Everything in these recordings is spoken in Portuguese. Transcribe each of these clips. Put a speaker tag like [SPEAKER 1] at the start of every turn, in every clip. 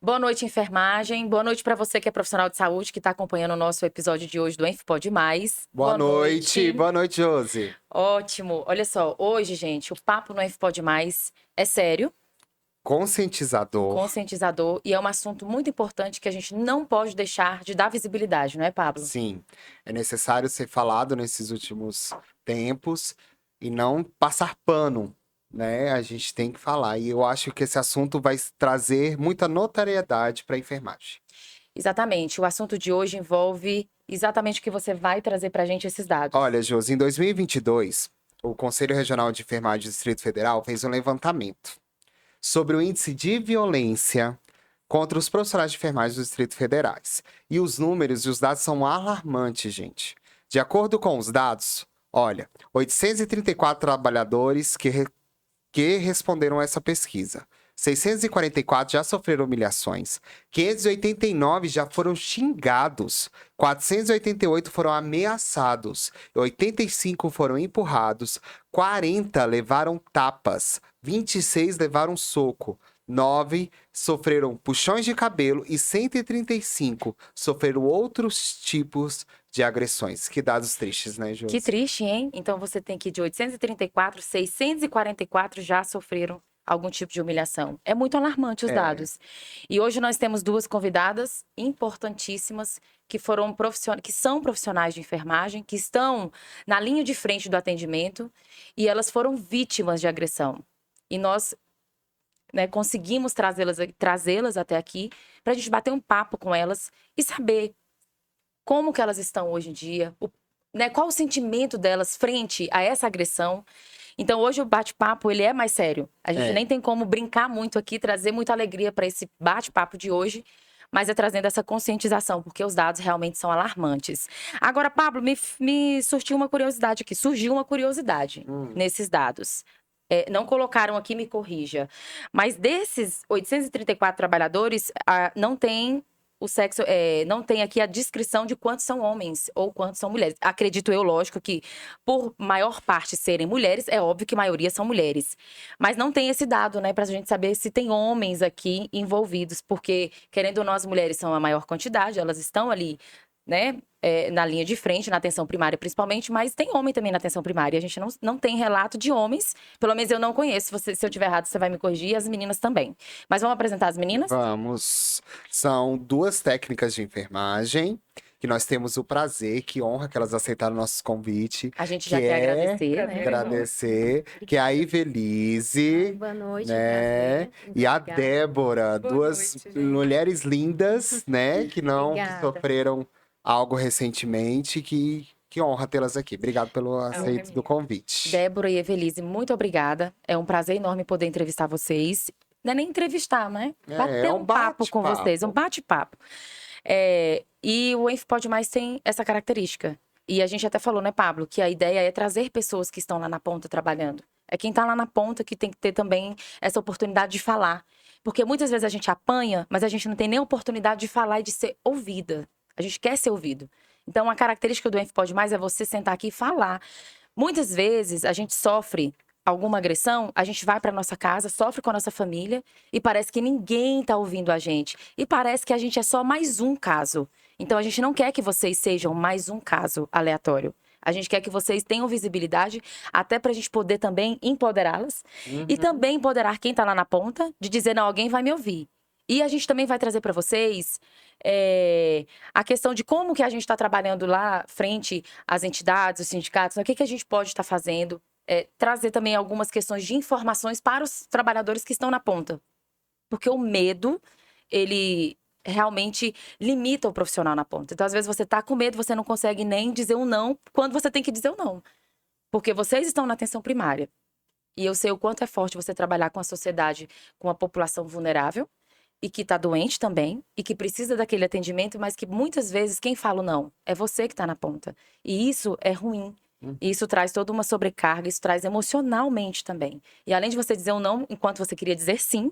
[SPEAKER 1] Boa noite, enfermagem. Boa noite para você que é profissional de saúde que está acompanhando o nosso episódio de hoje do EnfPod Mais.
[SPEAKER 2] Boa noite, boa noite, Josi.
[SPEAKER 1] Ótimo. Olha só, hoje, gente, o papo no EnfPod Mais é sério,
[SPEAKER 2] Conscientizador.
[SPEAKER 1] conscientizador e é um assunto muito importante que a gente não pode deixar de dar visibilidade, não é, Pablo?
[SPEAKER 2] Sim, é necessário ser falado nesses últimos tempos e não passar pano, né? A gente tem que falar. E eu acho que esse assunto vai trazer muita notariedade para a enfermagem.
[SPEAKER 1] Exatamente. O assunto de hoje envolve exatamente o que você vai trazer para a gente esses dados.
[SPEAKER 2] Olha, Josi, em 2022, o Conselho Regional de Enfermagem do Distrito Federal fez um levantamento sobre o índice de violência contra os profissionais de enfermagem dos distritos federais. E os números e os dados são alarmantes, gente. De acordo com os dados, olha, 834 trabalhadores que responderam a essa pesquisa. 644 já sofreram humilhações, 589 já foram xingados, 488 foram ameaçados, 85 foram empurrados, 40 levaram tapas, 26 levaram soco, 9 sofreram puxões de cabelo e 135 sofreram outros tipos de agressões. Que dados tristes, né, Josi?
[SPEAKER 1] Que triste, hein? Então você tem que de 834, 644 já sofreram algum tipo de humilhação. É muito alarmante os dados. E hoje nós temos duas convidadas importantíssimas que são profissionais de enfermagem, que estão na linha de frente do atendimento e elas foram vítimas de agressão. E nós, né, conseguimos trazê-las até aqui para a gente bater um papo com elas e saber como que elas estão hoje em dia, né, qual o sentimento delas frente a essa agressão. Então, hoje o bate-papo, ele é mais sério. A gente nem tem como brincar muito aqui, trazer muita alegria para esse bate-papo de hoje, mas é trazendo essa conscientização, porque os dados realmente são alarmantes. Agora, Pablo, me surgiu uma curiosidade nesses dados. Não colocaram aqui, me corrija. Mas desses 834 trabalhadores, não tem o sexo, não tem aqui a descrição de quantos são homens ou quantos são mulheres. Acredito eu, lógico, que por maior parte serem mulheres, é óbvio que a maioria são mulheres. Mas não tem esse dado, né, pra gente saber se tem homens aqui envolvidos, porque, querendo ou não, as mulheres são a maior quantidade, elas estão ali, né, na linha de frente, na atenção primária principalmente, mas tem homem também na atenção primária. A gente não tem relato de homens, pelo menos eu não conheço. Se eu tiver errado, você vai me corrigir, e as meninas também. Mas vamos apresentar as meninas?
[SPEAKER 2] Vamos. São duas técnicas de enfermagem que nós temos o prazer, que honra que elas aceitaram o nosso convite.
[SPEAKER 1] A gente já quer agradecer, né?
[SPEAKER 2] Agradecer, que é a Ivelise,
[SPEAKER 3] Boa noite,
[SPEAKER 2] né? E a
[SPEAKER 3] obrigada.
[SPEAKER 2] Débora,
[SPEAKER 3] Boa
[SPEAKER 2] duas
[SPEAKER 3] noite, gente.
[SPEAKER 2] mulheres lindas, né? Que
[SPEAKER 3] Obrigada.
[SPEAKER 2] sofreram algo recentemente, que honra tê-las aqui. Obrigado pelo aceito do convite.
[SPEAKER 1] Débora e Evelise, muito obrigada. É um prazer enorme poder entrevistar vocês. Não é nem entrevistar, né? Bater um papo com vocês, um bate-papo. E o EnfPod Mais tem essa característica. E a gente até falou, né, Pablo, que a ideia é trazer pessoas que estão lá na ponta trabalhando. É quem está lá na ponta que tem que ter também essa oportunidade de falar. Porque muitas vezes a gente apanha, mas a gente não tem nem oportunidade de falar e de ser ouvida. A gente quer ser ouvido. Então, a característica do EnfPod Mais é você sentar aqui e falar. Muitas vezes a gente sofre alguma agressão, a gente vai para nossa casa, sofre com a nossa família e parece que ninguém está ouvindo a gente. E parece que a gente é só mais um caso. Então a gente não quer que vocês sejam mais um caso aleatório. A gente quer que vocês tenham visibilidade, até para a gente poder também empoderá-las. E também empoderar quem está lá na ponta, de dizer, não, alguém vai me ouvir. E a gente também vai trazer para vocês a questão de como que a gente está trabalhando lá frente às entidades, os sindicatos, o que a gente pode estar fazendo. Trazer também algumas questões de informações para os trabalhadores que estão na ponta. Porque o medo, ele realmente limita o profissional na ponta. Então, às vezes, você está com medo, você não consegue nem dizer um não quando você tem que dizer um não. Porque vocês estão na atenção primária. E eu sei o quanto é forte você trabalhar com a sociedade, com a população vulnerável, e que está doente também, e que precisa daquele atendimento, mas que muitas vezes quem fala o não é você que está na ponta. E isso é ruim. E isso traz toda uma sobrecarga, isso traz emocionalmente também. E além de você dizer um não enquanto você queria dizer sim,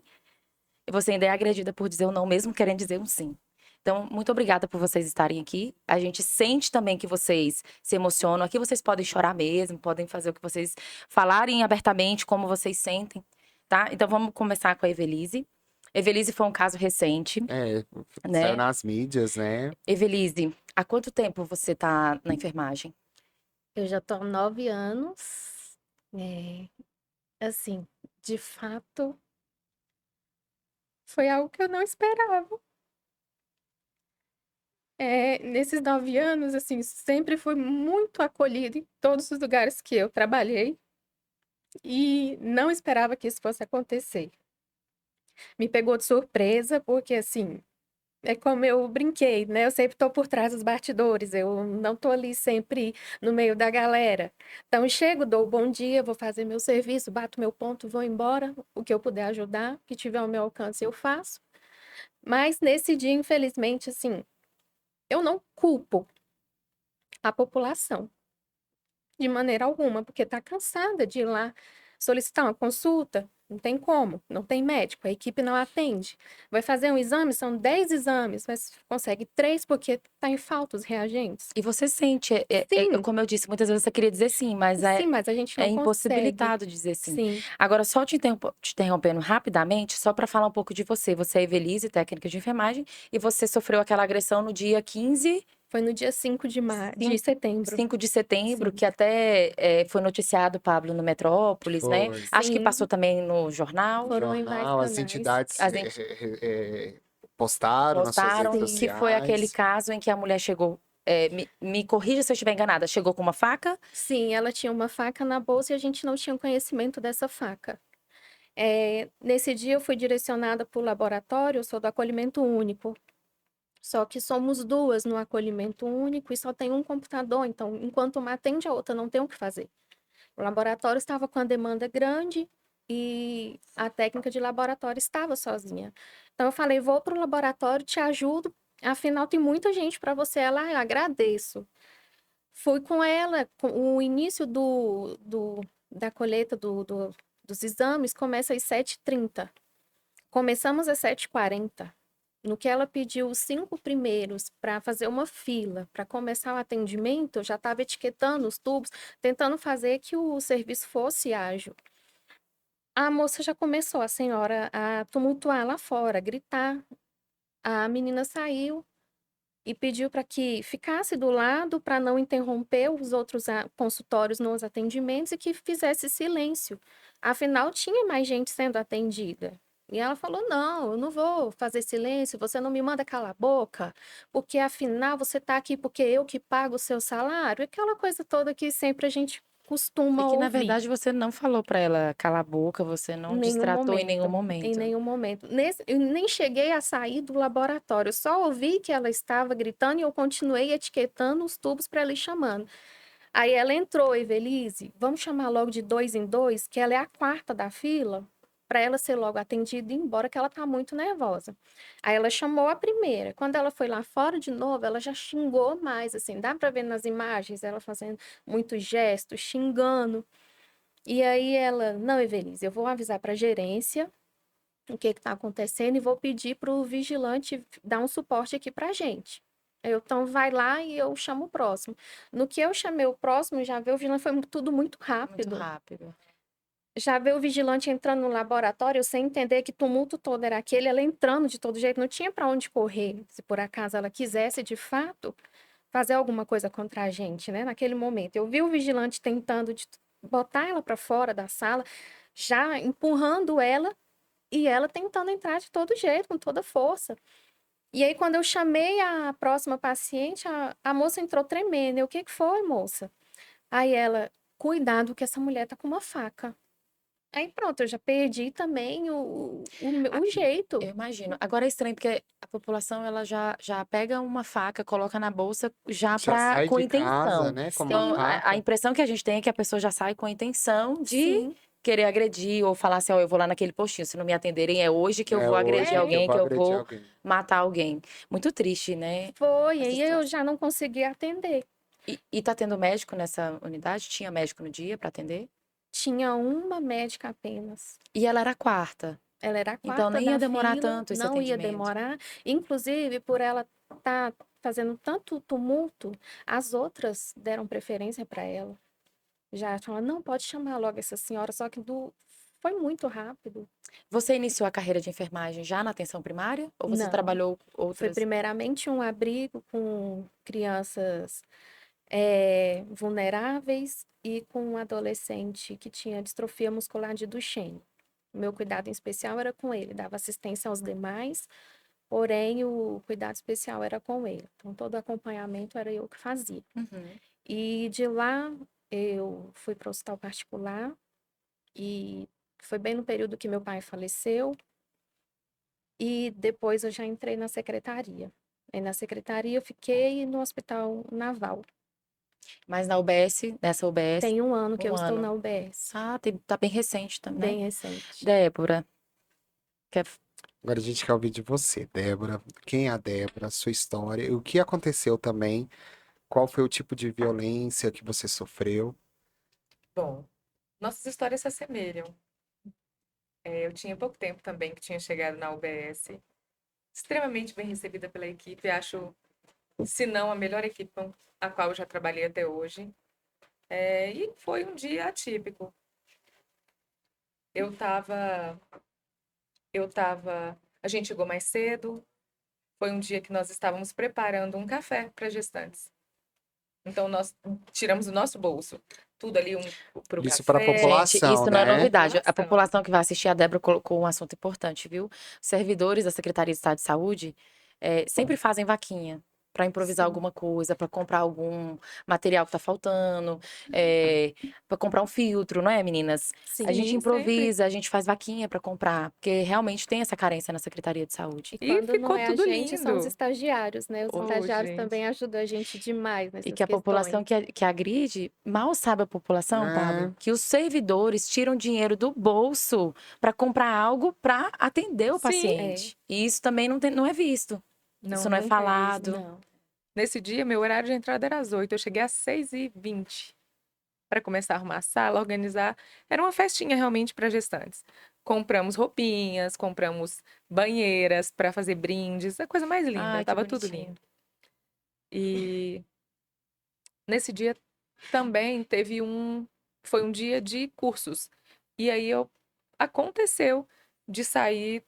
[SPEAKER 1] você ainda é agredida por dizer um não, mesmo querendo dizer um sim. Então, muito obrigada por vocês estarem aqui. A gente sente também que vocês se emocionam. Aqui vocês podem chorar mesmo, podem fazer o que vocês falarem abertamente, como vocês sentem, tá? Então, vamos começar com a Evelise. Evelise foi um caso recente,
[SPEAKER 2] Saiu nas mídias, né?
[SPEAKER 1] Evelise, há quanto tempo você tá na enfermagem?
[SPEAKER 3] Eu já tô há 9 anos. Assim, de fato, foi algo que eu não esperava. Nesses 9 anos, assim, sempre fui muito acolhida em todos os lugares que eu trabalhei e não esperava que isso fosse acontecer. Me pegou de surpresa, porque, assim, é como eu brinquei, né? Eu sempre tô por trás dos bastidores, eu não tô ali sempre no meio da galera. Então, chego, dou o bom dia, vou fazer meu serviço, bato meu ponto, vou embora. O que eu puder ajudar, o que tiver ao meu alcance, eu faço. Mas nesse dia, infelizmente, assim, eu não culpo a população de maneira alguma, porque tá cansada de ir lá solicitar uma consulta. Não tem como, não tem médico, a equipe não atende. Vai fazer um exame, são 10 exames, mas consegue 3 porque tá em falta os reagentes.
[SPEAKER 1] E você sente,
[SPEAKER 3] Sim,
[SPEAKER 1] como eu disse, muitas vezes você queria dizer sim, mas
[SPEAKER 3] sim, mas a gente
[SPEAKER 1] é
[SPEAKER 3] não consegue.
[SPEAKER 1] impossibilitado dizer sim.
[SPEAKER 3] Sim,
[SPEAKER 1] Agora, só te interrompendo rapidamente, só para falar um pouco de você. Você é Evelise, técnica de enfermagem, e você sofreu aquela agressão no dia 15,
[SPEAKER 3] foi no dia 5 de setembro.
[SPEAKER 1] 5 de setembro,
[SPEAKER 3] Sim.
[SPEAKER 1] que até foi noticiado, Pablo, no Metrópolis, né?
[SPEAKER 2] Foi.
[SPEAKER 1] Acho que
[SPEAKER 3] Sim,
[SPEAKER 1] passou também no jornal.
[SPEAKER 3] foram em vários
[SPEAKER 2] Jornal, as
[SPEAKER 3] canais.
[SPEAKER 2] entidades
[SPEAKER 1] As ent-
[SPEAKER 2] postaram nas suas redes
[SPEAKER 1] Postaram que foi aquele
[SPEAKER 2] sociais.
[SPEAKER 1] caso em que a mulher chegou. Me corrija se eu estiver enganada. Chegou com uma faca?
[SPEAKER 3] Sim, ela tinha uma faca na bolsa e a gente não tinha conhecimento dessa faca. Nesse dia eu fui direcionada para o laboratório, eu sou do acolhimento único. Só que somos duas no acolhimento único e só tem um computador, então enquanto uma atende, a outra não tem o que fazer. O laboratório estava com a demanda grande e a técnica de laboratório estava sozinha. Então eu falei, vou para o laboratório, te ajudo, afinal tem muita gente para você. Ela, eu agradeço. Fui com ela, com o início da colheita dos exames começa às 7h30. Começamos às 7h40. No que ela pediu os 5 primeiros para fazer uma fila, para começar o atendimento, eu já estava etiquetando os tubos, tentando fazer que o serviço fosse ágil. A moça já começou, a senhora, a tumultuar lá fora, gritar. A menina saiu e pediu para que ficasse do lado para não interromper os outros consultórios nos atendimentos e que fizesse silêncio. Afinal, tinha mais gente sendo atendida. E ela falou: não, eu não vou fazer silêncio, você não me manda calar a boca, porque afinal você está aqui porque eu que pago o seu salário. Aquela coisa toda que sempre a gente
[SPEAKER 1] E
[SPEAKER 3] costuma
[SPEAKER 1] que, na
[SPEAKER 3] ouvir.
[SPEAKER 1] verdade, você não falou pra ela calar a boca, você não
[SPEAKER 3] Nenhum
[SPEAKER 1] destratou em nenhum
[SPEAKER 3] momento, em
[SPEAKER 1] momento.
[SPEAKER 3] nenhum momento. Eu nem cheguei a sair do laboratório, só ouvi que ela estava gritando e eu continuei etiquetando os tubos para ela ir chamando. Aí ela entrou, Evelise, vamos chamar logo de 2 em 2, que ela é a quarta da fila, para ela ser logo atendida e ir embora, que ela tá muito nervosa. Aí ela chamou a primeira. Quando ela foi lá fora de novo, ela já xingou mais, assim, dá para ver nas imagens ela fazendo muitos gestos, xingando. E aí ela, não, Evelise, eu vou avisar para a gerência o que está acontecendo e vou pedir para o vigilante dar um suporte aqui para a gente. Então vai lá e eu chamo o próximo. No que eu chamei o próximo, já veio o vigilante, foi tudo muito
[SPEAKER 1] Muito
[SPEAKER 3] rápido.
[SPEAKER 1] rápido.
[SPEAKER 3] Já veio o vigilante entrando no laboratório sem entender que tumulto todo era aquele, ela entrando de todo jeito, não tinha para onde correr, se por acaso ela quisesse de fato fazer alguma coisa contra a gente, né? Naquele momento. Eu vi o vigilante tentando botar ela para fora da sala, já empurrando ela e ela tentando entrar de todo jeito, com toda força. E aí, quando eu chamei a próxima paciente, a moça entrou tremendo. Eu, o que que foi, moça? Aí ela, cuidado que essa mulher tá com uma faca. Aí pronto, eu já perdi também o jeito.
[SPEAKER 1] Eu imagino. Agora é estranho, porque a população ela já pega uma faca, coloca na bolsa
[SPEAKER 2] Já sai
[SPEAKER 1] com
[SPEAKER 2] de casa,
[SPEAKER 1] intenção.
[SPEAKER 2] né? Com uma
[SPEAKER 1] Então,
[SPEAKER 3] Sim,
[SPEAKER 1] a
[SPEAKER 2] faca.
[SPEAKER 1] impressão que a gente tem é que a pessoa já sai com a intenção de
[SPEAKER 3] sim.
[SPEAKER 1] querer agredir ou falar assim, ó, eu vou lá naquele postinho, se não me atenderem, é hoje que eu
[SPEAKER 2] É
[SPEAKER 1] vou agredir
[SPEAKER 2] hoje que eu
[SPEAKER 1] alguém,
[SPEAKER 2] vou
[SPEAKER 1] que eu
[SPEAKER 2] agredir
[SPEAKER 1] vou
[SPEAKER 2] alguém.
[SPEAKER 1] matar alguém. Muito triste, né?
[SPEAKER 3] Foi,
[SPEAKER 1] Essa
[SPEAKER 3] aí eu
[SPEAKER 1] situação.
[SPEAKER 3] já não consegui atender.
[SPEAKER 1] E tá tendo médico nessa unidade? Tinha médico no dia pra atender?
[SPEAKER 3] Tinha uma médica apenas.
[SPEAKER 1] E ela era a quarta.
[SPEAKER 3] Ela era a
[SPEAKER 1] Então
[SPEAKER 3] quarta
[SPEAKER 1] nem ia
[SPEAKER 3] da
[SPEAKER 1] demorar
[SPEAKER 3] fila,
[SPEAKER 1] tanto esse
[SPEAKER 3] não ia
[SPEAKER 1] atendimento.
[SPEAKER 3] demorar. Inclusive, por ela estar fazendo tanto tumulto, as outras deram preferência para ela. Já falaram, não, pode chamar logo essa senhora, só que foi muito rápido.
[SPEAKER 1] Você iniciou a carreira de enfermagem já na atenção primária? Ou você
[SPEAKER 3] Não.
[SPEAKER 1] trabalhou
[SPEAKER 3] Foi
[SPEAKER 1] outras?
[SPEAKER 3] primeiramente um abrigo com crianças vulneráveis e com um adolescente que tinha distrofia muscular de Duchenne. O meu cuidado em especial era com ele, dava assistência aos demais, porém o cuidado especial era com ele. Então, todo o acompanhamento era eu que fazia.
[SPEAKER 1] Uhum.
[SPEAKER 3] E de lá eu fui para o hospital particular e foi bem no período que meu pai faleceu. E depois eu já entrei na secretaria. Aí na secretaria eu fiquei no Hospital Naval.
[SPEAKER 1] Mas na UBS, nessa UBS,
[SPEAKER 3] Tem 1 ano que eu
[SPEAKER 1] um
[SPEAKER 3] estou
[SPEAKER 1] ano.
[SPEAKER 3] na UBS.
[SPEAKER 1] Ah, tá bem recente também,
[SPEAKER 3] Bem
[SPEAKER 1] né?
[SPEAKER 3] recente.
[SPEAKER 1] Débora, quer...
[SPEAKER 2] Agora a gente quer ouvir de você, Débora. Quem é a Débora? Sua história. E o que aconteceu também? Qual foi o tipo de violência que você sofreu?
[SPEAKER 4] Bom, nossas histórias se assemelham. Eu tinha pouco tempo também que tinha chegado na UBS, extremamente bem recebida pela equipe, acho, se não a melhor equipe com a qual eu já trabalhei até hoje. E foi um dia atípico. Eu tava, a gente chegou mais cedo, foi um dia que nós estávamos preparando um café para gestantes. Então, nós tiramos do nosso bolso tudo ali para o
[SPEAKER 2] Isso para a
[SPEAKER 4] café.
[SPEAKER 2] população,
[SPEAKER 1] Gente, isso não é
[SPEAKER 2] né?
[SPEAKER 1] novidade. A
[SPEAKER 4] População.
[SPEAKER 1] população que vai assistir, a Débora colocou um assunto importante, viu? Servidores da Secretaria de Estado de Saúde sempre fazem vaquinha para improvisar
[SPEAKER 3] Sim.
[SPEAKER 1] alguma coisa, para comprar algum material que tá faltando, para comprar um filtro, não é, meninas?
[SPEAKER 3] Sim.
[SPEAKER 1] A gente
[SPEAKER 4] Sim,
[SPEAKER 1] improvisa, a gente faz vaquinha para comprar, porque realmente tem essa carência na Secretaria de Saúde.
[SPEAKER 3] E
[SPEAKER 4] E
[SPEAKER 3] quando não
[SPEAKER 4] ficou
[SPEAKER 3] é a
[SPEAKER 4] tudo
[SPEAKER 3] gente, são os
[SPEAKER 4] lindo.
[SPEAKER 3] estagiários, né? Os estagiários
[SPEAKER 4] gente.
[SPEAKER 3] também ajudam a gente demais
[SPEAKER 1] E
[SPEAKER 3] nessas
[SPEAKER 1] que a população
[SPEAKER 3] questões.
[SPEAKER 1] que agride, mal sabe a população,
[SPEAKER 2] É.
[SPEAKER 1] Pablo, que os servidores tiram dinheiro do bolso para comprar algo para atender o
[SPEAKER 4] Sim.
[SPEAKER 1] paciente. E isso também não é visto. Isso não é
[SPEAKER 4] Não
[SPEAKER 1] falado.
[SPEAKER 3] Não.
[SPEAKER 4] Nesse dia, meu horário de entrada era às 8. Eu cheguei às 6h20 para começar a arrumar a sala, organizar. Era uma festinha realmente para gestantes. Compramos roupinhas, compramos banheiras para fazer brindes, a coisa mais linda.
[SPEAKER 1] Ai, que
[SPEAKER 4] Tava tudo
[SPEAKER 1] bonitinho.
[SPEAKER 4] lindo. E nesse dia também foi um dia de cursos. E aí aconteceu de sair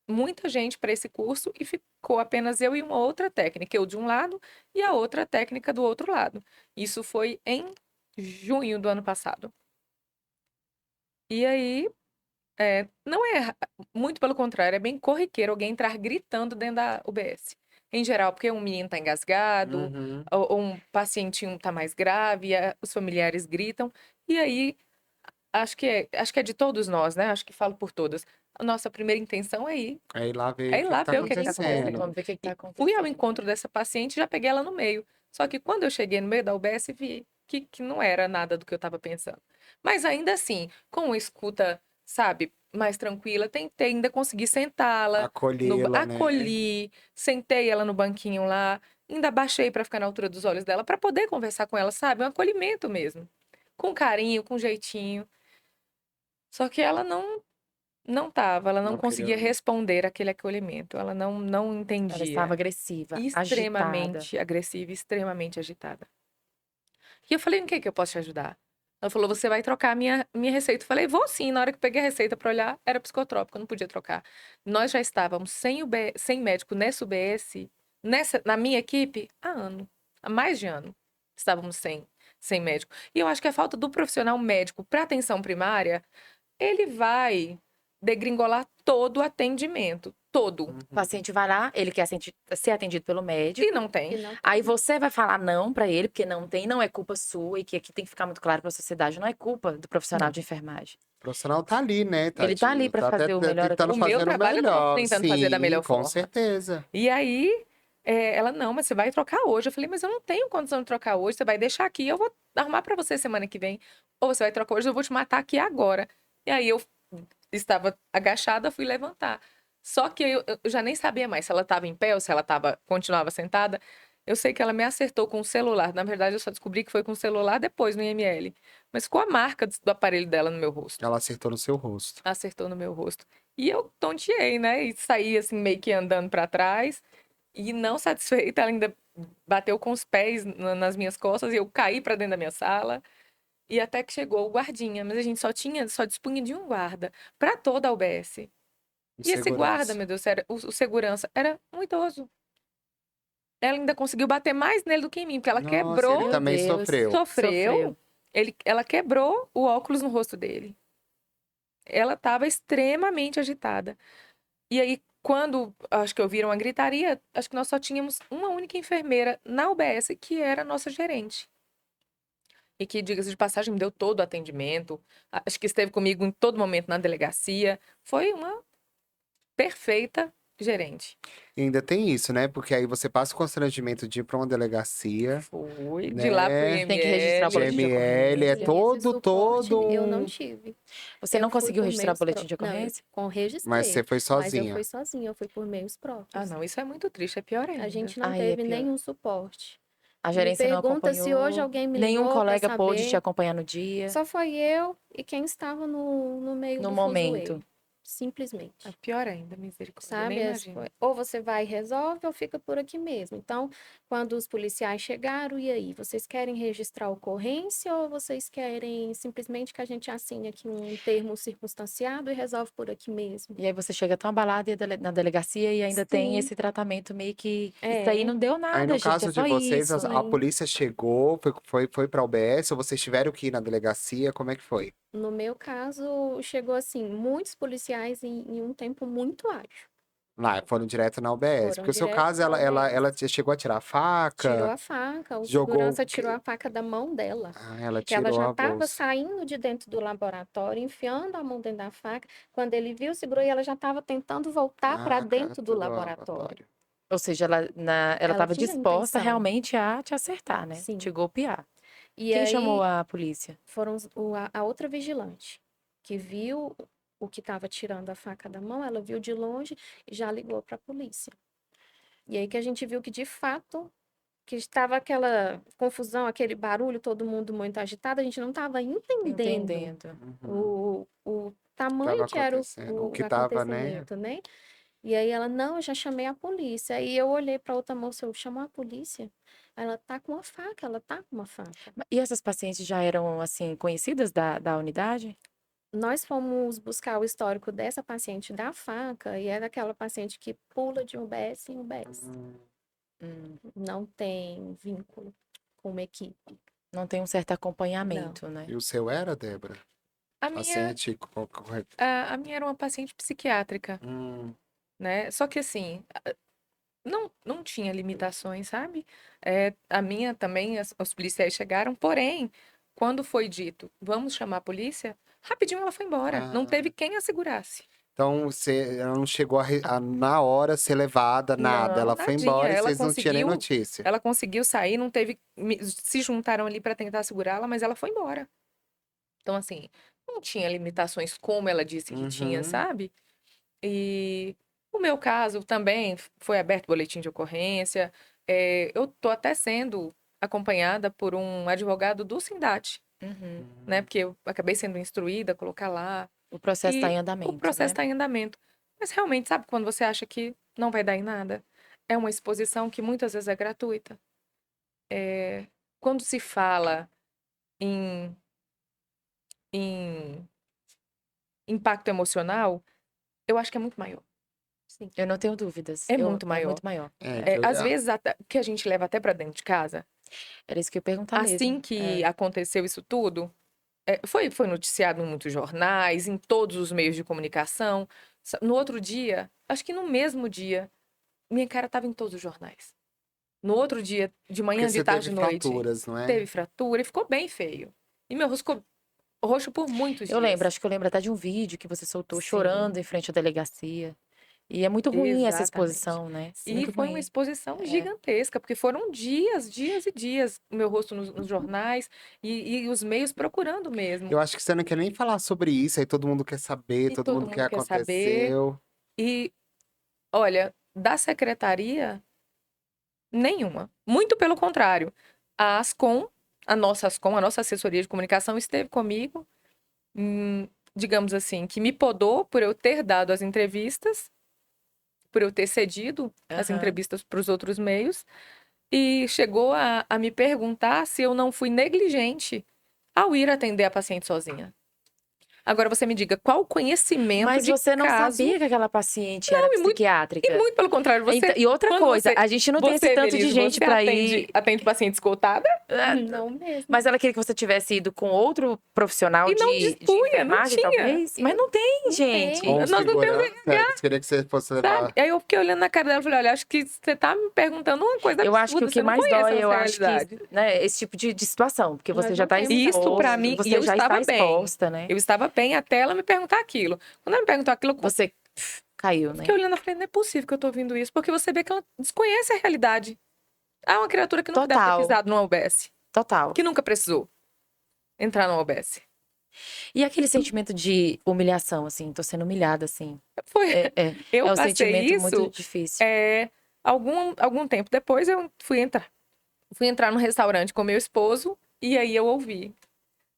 [SPEAKER 4] muita gente para esse curso e ficou apenas eu e uma outra técnica, eu de um lado e a outra técnica do outro lado. Isso foi em junho do ano passado. E aí, não é, muito pelo contrário, é bem corriqueiro alguém entrar gritando dentro da UBS. Em geral, porque um menino tá engasgado,
[SPEAKER 2] Uhum.
[SPEAKER 4] ou um pacientinho tá mais grave, os familiares gritam. E aí, acho que é de todos nós, né? Acho que falo por todas. A nossa primeira intenção é ir
[SPEAKER 2] Aí lá ver
[SPEAKER 4] É
[SPEAKER 2] o
[SPEAKER 4] ir
[SPEAKER 2] que
[SPEAKER 4] lá
[SPEAKER 2] que tá
[SPEAKER 4] ver o que é que tá
[SPEAKER 2] acontecendo.
[SPEAKER 1] Vamos ver o que tá
[SPEAKER 4] E
[SPEAKER 1] acontecendo.
[SPEAKER 4] fui ao encontro dessa paciente e já peguei ela no meio. Só que quando eu cheguei no meio da UBS, vi que não era nada do que eu estava pensando. Mas ainda assim, com uma escuta, sabe, mais tranquila, tentei ainda conseguir sentá-la,
[SPEAKER 2] Acolhê-la, né?
[SPEAKER 4] acolhi, sentei ela no banquinho lá, ainda baixei para ficar na altura dos olhos dela, para poder conversar com ela, sabe? Um acolhimento mesmo. Com carinho, com jeitinho. Só que ela não tava, ela não
[SPEAKER 2] Não
[SPEAKER 4] conseguia
[SPEAKER 2] queria.
[SPEAKER 4] responder aquele acolhimento, ela não
[SPEAKER 1] Ela estava
[SPEAKER 4] entendia.
[SPEAKER 1] agressiva, agitada.
[SPEAKER 4] Extremamente agressiva, extremamente agitada. E eu falei, no que eu posso te ajudar? Ela falou, você vai trocar a minha receita. Eu falei, vou sim. Na hora que eu peguei a receita para olhar, era psicotrópico, eu não podia trocar. Nós já estávamos sem médico nessa UBS, na minha equipe, há mais de ano. Estávamos sem médico. E eu acho que a falta do profissional médico para atenção primária, ele vai degringolar todo o atendimento. Todo.
[SPEAKER 1] O paciente vai lá, ele quer ser atendido pelo médico.
[SPEAKER 4] E não tem.
[SPEAKER 3] E não tem.
[SPEAKER 1] Aí você vai falar não pra ele, porque não tem, não é culpa sua, e que aqui tem que ficar muito claro pra sociedade, não é culpa do profissional
[SPEAKER 4] Não.
[SPEAKER 1] de enfermagem.
[SPEAKER 2] O profissional tá ali, né,
[SPEAKER 1] Ele tá ali
[SPEAKER 2] tadinho?
[SPEAKER 1] pra
[SPEAKER 2] Tá
[SPEAKER 1] fazer o melhor
[SPEAKER 2] tentando
[SPEAKER 4] O meu
[SPEAKER 2] fazer o
[SPEAKER 4] trabalho eu tô
[SPEAKER 2] melhor.
[SPEAKER 4] tentando fazer da
[SPEAKER 2] Sim,
[SPEAKER 4] melhor
[SPEAKER 2] com
[SPEAKER 4] forma.
[SPEAKER 2] certeza.
[SPEAKER 4] E aí, ela, não, mas você vai trocar hoje. Eu falei, mas eu não tenho condição de trocar hoje. Você vai deixar aqui, eu vou arrumar pra você semana que vem. Ou você vai trocar hoje, eu vou te matar aqui agora. E aí eu estava agachada, fui levantar. Só que eu já nem sabia mais se ela estava em pé ou se ela continuava sentada. Eu sei que ela me acertou com o celular. Na verdade, eu só descobri que foi com o celular depois no IML. Mas com a marca do aparelho dela no meu rosto.
[SPEAKER 2] Ela acertou no seu rosto.
[SPEAKER 4] Acertou no meu rosto. E eu tonteei, né? E saí assim, meio que andando pra trás. E não satisfeita, ela ainda bateu com os pés nas minhas costas e eu caí pra dentro da minha sala. E até que chegou o guardinha, mas a gente só dispunha de um guarda para toda a UBS. E esse guarda, meu Deus, o segurança, era um idoso. Ela ainda conseguiu bater mais nele do que em mim, porque ela quebrou.
[SPEAKER 2] Ele também sofreu.
[SPEAKER 4] Sofreu. Ela quebrou o óculos no rosto dele. Ela estava extremamente agitada. E aí, quando acho que ouviram a gritaria, acho que nós só tínhamos uma única enfermeira na UBS, que era a nossa gerente. E que, diga-se de passagem, me deu todo o atendimento. Acho que esteve comigo em todo momento na delegacia. Foi uma perfeita gerente.
[SPEAKER 2] E ainda tem isso, né? Porque aí você passa o constrangimento de ir pra uma delegacia.
[SPEAKER 4] Foi.
[SPEAKER 2] Né?
[SPEAKER 4] De lá pro IML.
[SPEAKER 1] Tem que registrar boletim de
[SPEAKER 2] GML, é
[SPEAKER 3] E esse
[SPEAKER 2] todo
[SPEAKER 3] suporte eu não
[SPEAKER 2] um...
[SPEAKER 3] tive.
[SPEAKER 1] Você não
[SPEAKER 3] Eu fui
[SPEAKER 1] conseguiu
[SPEAKER 3] por
[SPEAKER 1] registrar
[SPEAKER 3] meios
[SPEAKER 1] boletim de
[SPEAKER 3] Não,
[SPEAKER 1] ocorrência?
[SPEAKER 3] registrei.
[SPEAKER 2] Mas você foi
[SPEAKER 3] Mas eu
[SPEAKER 2] sozinha.
[SPEAKER 3] fui sozinha, eu fui por meios próprios.
[SPEAKER 4] Ah, não, isso é muito triste, é pior ainda.
[SPEAKER 3] A gente não
[SPEAKER 1] Aí é
[SPEAKER 3] teve
[SPEAKER 1] pior.
[SPEAKER 3] nenhum suporte.
[SPEAKER 1] A
[SPEAKER 3] Me
[SPEAKER 1] gerência não
[SPEAKER 3] pergunta
[SPEAKER 1] acompanhou.
[SPEAKER 3] se hoje alguém me
[SPEAKER 1] Nenhum
[SPEAKER 3] ligou pra
[SPEAKER 1] colega pôde te
[SPEAKER 3] saber.
[SPEAKER 1] acompanhar no dia,
[SPEAKER 3] Só foi eu e quem estava no meio
[SPEAKER 1] no
[SPEAKER 3] do
[SPEAKER 1] momento.
[SPEAKER 3] fuzuê. Simplesmente.
[SPEAKER 4] É pior ainda, misericórdia.
[SPEAKER 3] Sabe?
[SPEAKER 4] Nem imagino.
[SPEAKER 3] Ou você vai e resolve ou fica por aqui mesmo. Então, quando os policiais chegaram, e aí? Vocês querem registrar a ocorrência ou vocês querem simplesmente que a gente assine aqui um termo circunstanciado e resolve por aqui mesmo?
[SPEAKER 1] E aí você chega tão abalado na delegacia e ainda tem
[SPEAKER 3] Sim.
[SPEAKER 1] esse tratamento meio que... Isso
[SPEAKER 3] É.
[SPEAKER 1] aí não deu
[SPEAKER 2] Aí
[SPEAKER 1] nada,
[SPEAKER 2] no
[SPEAKER 1] gente,
[SPEAKER 2] caso
[SPEAKER 1] é
[SPEAKER 2] de
[SPEAKER 1] só
[SPEAKER 2] vocês,
[SPEAKER 1] isso.
[SPEAKER 2] a
[SPEAKER 3] Sim.
[SPEAKER 2] polícia chegou, foi pra UBS, ou vocês tiveram que ir na delegacia? Como é que foi?
[SPEAKER 3] No meu caso, chegou assim, muitos policiais em um tempo muito ágil.
[SPEAKER 2] Lá, foram direto na UBS.
[SPEAKER 3] Foram
[SPEAKER 2] Porque o seu
[SPEAKER 3] direto
[SPEAKER 2] caso,
[SPEAKER 3] na
[SPEAKER 2] ela
[SPEAKER 3] UBS.
[SPEAKER 2] chegou a tirar a
[SPEAKER 3] Tirou
[SPEAKER 2] faca,
[SPEAKER 3] a faca, o
[SPEAKER 2] jogou...
[SPEAKER 3] segurança tirou a faca da mão dela.
[SPEAKER 2] Ah, ela
[SPEAKER 3] Que ela
[SPEAKER 2] tirou
[SPEAKER 3] já
[SPEAKER 2] a
[SPEAKER 3] estava
[SPEAKER 2] bolsa.
[SPEAKER 3] saindo de dentro do laboratório, enfiando a mão dentro da faca. Quando ele viu, segurou e ela já estava tentando voltar para dentro do laboratório.
[SPEAKER 1] Ou seja, ela
[SPEAKER 3] Ela
[SPEAKER 1] estava
[SPEAKER 3] tinha
[SPEAKER 1] disposta
[SPEAKER 3] intenção.
[SPEAKER 1] realmente a te acertar, né?
[SPEAKER 3] Sim.
[SPEAKER 1] Te golpear.
[SPEAKER 3] E
[SPEAKER 1] Quem
[SPEAKER 3] aí
[SPEAKER 1] chamou a polícia?
[SPEAKER 3] foram a outra vigilante que viu o que estava tirando a faca da mão, ela viu de longe e já ligou para a polícia. E aí que a gente viu que de fato que estava aquela confusão, aquele barulho, todo mundo muito agitado, a gente não estava entendendo
[SPEAKER 1] Entendendo.
[SPEAKER 3] o tamanho
[SPEAKER 2] Tava
[SPEAKER 3] que era
[SPEAKER 2] acontecendo, o
[SPEAKER 3] o
[SPEAKER 2] que tava, né?
[SPEAKER 3] acontecimento, né? E aí ela, não, eu já chamei a polícia. Aí eu olhei para outra moça, eu chamou a polícia? Ela tá com uma faca, ela tá com uma faca.
[SPEAKER 1] E essas pacientes já eram, assim, conhecidas da unidade?
[SPEAKER 3] Nós fomos buscar o histórico dessa paciente da faca e é daquela paciente que pula de UBS em UBS. Não tem vínculo com uma equipe.
[SPEAKER 1] Não tem um certo acompanhamento, né?
[SPEAKER 2] E o seu era, Débora?
[SPEAKER 4] A minha,
[SPEAKER 2] Paciente...
[SPEAKER 4] a minha era uma paciente psiquiátrica, né? Só que assim, não tinha limitações, sabe? A minha também, os policiais chegaram, porém, quando foi dito, vamos chamar a polícia, rapidinho ela foi embora. Não teve quem a segurasse.
[SPEAKER 2] Então, ela não chegou na hora ser levada, nada.
[SPEAKER 4] Não,
[SPEAKER 2] Ela foi
[SPEAKER 4] nadinha.
[SPEAKER 2] embora e
[SPEAKER 4] Ela
[SPEAKER 2] vocês não tinham nem
[SPEAKER 4] conseguiu-
[SPEAKER 2] notícia.
[SPEAKER 4] Ela conseguiu sair, não teve. Se juntaram ali para tentar segurá-la, mas ela foi embora. Então, assim, não tinha limitações como ela disse que tinha,
[SPEAKER 2] Uhum.
[SPEAKER 4] sabe? E o meu caso também foi aberto boletim de ocorrência. Eu tô até sendo acompanhada por um advogado do Sindate, né? Porque eu acabei sendo instruída a colocar lá.
[SPEAKER 1] O processo está
[SPEAKER 4] E
[SPEAKER 1] em andamento,
[SPEAKER 4] o processo
[SPEAKER 1] né?
[SPEAKER 4] está em andamento. Mas realmente, sabe quando você acha que não vai dar em nada? É uma exposição que muitas vezes é gratuita. Quando se fala em impacto emocional, eu acho que é muito maior.
[SPEAKER 3] Sim.
[SPEAKER 1] Eu não tenho dúvidas.
[SPEAKER 4] É muito maior.
[SPEAKER 1] É muito maior.
[SPEAKER 4] Às vezes, até, que a gente leva até para dentro de casa.
[SPEAKER 1] Era isso que eu ia perguntar mesmo.
[SPEAKER 4] Assim que aconteceu isso tudo, foi noticiado em muitos jornais, em todos os meios de comunicação. No outro dia, acho que no mesmo dia, minha cara estava em todos os jornais. No outro dia, de manhã,
[SPEAKER 2] Porque
[SPEAKER 4] de
[SPEAKER 2] você
[SPEAKER 4] tarde,
[SPEAKER 2] teve
[SPEAKER 4] de noite,
[SPEAKER 2] fraturas, não é?
[SPEAKER 4] teve fratura e ficou bem feio. E meu rosto ficou roxo por muitos
[SPEAKER 1] Eu
[SPEAKER 4] dias.
[SPEAKER 1] lembro, acho que eu lembro até de um vídeo que você soltou
[SPEAKER 4] Sim.
[SPEAKER 1] chorando em frente à delegacia. E é muito ruim essa
[SPEAKER 4] Exatamente.
[SPEAKER 1] exposição, né?
[SPEAKER 4] E
[SPEAKER 1] Muito
[SPEAKER 4] foi
[SPEAKER 1] ruim.
[SPEAKER 4] uma exposição gigantesca, porque foram dias e dias o meu rosto nos jornais e os meios procurando mesmo.
[SPEAKER 2] Eu acho que você não quer nem falar sobre isso, aí todo mundo quer saber,
[SPEAKER 4] E
[SPEAKER 2] todo mundo quer
[SPEAKER 4] saber.
[SPEAKER 2] aconteceu.
[SPEAKER 4] E, olha, da secretaria, nenhuma. Muito pelo contrário. A Ascom, a nossa assessoria de comunicação, esteve comigo, digamos assim, que me podou por eu ter dado as entrevistas, por eu ter cedido as entrevistas para os outros meios, e chegou a me perguntar se eu não fui negligente ao ir atender a paciente sozinha. Agora você me diga, qual o conhecimento
[SPEAKER 1] Mas
[SPEAKER 4] de
[SPEAKER 1] você não
[SPEAKER 4] caso...
[SPEAKER 1] sabia que aquela paciente era psiquiátrica.
[SPEAKER 4] E muito pelo contrário, você...
[SPEAKER 1] Então, e outra
[SPEAKER 4] quando
[SPEAKER 1] coisa,
[SPEAKER 4] você-
[SPEAKER 1] a gente não tem esse
[SPEAKER 4] você,
[SPEAKER 1] tanto de
[SPEAKER 4] Denise,
[SPEAKER 1] gente
[SPEAKER 4] você
[SPEAKER 1] pra ir.
[SPEAKER 4] atende paciente esgotada?
[SPEAKER 3] Não mesmo.
[SPEAKER 1] Mas ela queria que você tivesse ido com outro profissional
[SPEAKER 4] E não
[SPEAKER 1] de
[SPEAKER 4] dispunha, não
[SPEAKER 1] enfermagem,
[SPEAKER 4] tinha.
[SPEAKER 1] talvez. Mas não tem,
[SPEAKER 3] Não
[SPEAKER 1] gente.
[SPEAKER 3] tem.
[SPEAKER 2] Ou
[SPEAKER 4] Nós não temos
[SPEAKER 2] segurança, queria que você fosse levar.
[SPEAKER 4] Sabe? Aí eu fiquei olhando na cara dela e falei, olha, acho que você tá me perguntando uma coisa
[SPEAKER 1] Eu
[SPEAKER 4] absurda,
[SPEAKER 1] acho que o
[SPEAKER 4] você
[SPEAKER 1] que
[SPEAKER 4] não
[SPEAKER 1] mais
[SPEAKER 4] conhece
[SPEAKER 1] dói,
[SPEAKER 4] a
[SPEAKER 1] eu
[SPEAKER 4] nossa
[SPEAKER 1] acho
[SPEAKER 4] realidade.
[SPEAKER 1] que, né, esse tipo de situação, porque
[SPEAKER 3] Nós
[SPEAKER 1] você já
[SPEAKER 3] não
[SPEAKER 1] tá
[SPEAKER 3] temos
[SPEAKER 1] exposto,
[SPEAKER 4] Isso, pra mim,
[SPEAKER 1] você
[SPEAKER 4] e eu
[SPEAKER 1] já
[SPEAKER 4] estava
[SPEAKER 1] está
[SPEAKER 4] bem.
[SPEAKER 1] exposta, né?
[SPEAKER 4] Eu estava bem até ela me perguntar aquilo. Quando ela me perguntou aquilo, eu
[SPEAKER 1] Você caiu, né?
[SPEAKER 4] fiquei olhando e falei, não é possível que eu tô ouvindo isso, porque você vê que ela desconhece a realidade. É uma criatura que nunca deve ter
[SPEAKER 1] Total.
[SPEAKER 4] pisado numa UBS,
[SPEAKER 1] Total.
[SPEAKER 4] que nunca precisou entrar numa UBS.
[SPEAKER 1] E aquele sentimento de humilhação, assim, tô sendo humilhada, assim.
[SPEAKER 4] Foi. Eu
[SPEAKER 1] É um
[SPEAKER 4] passei
[SPEAKER 1] sentimento
[SPEAKER 4] isso
[SPEAKER 1] muito difícil.
[SPEAKER 4] algum tempo depois eu fui entrar no restaurante com meu esposo e aí eu ouvi.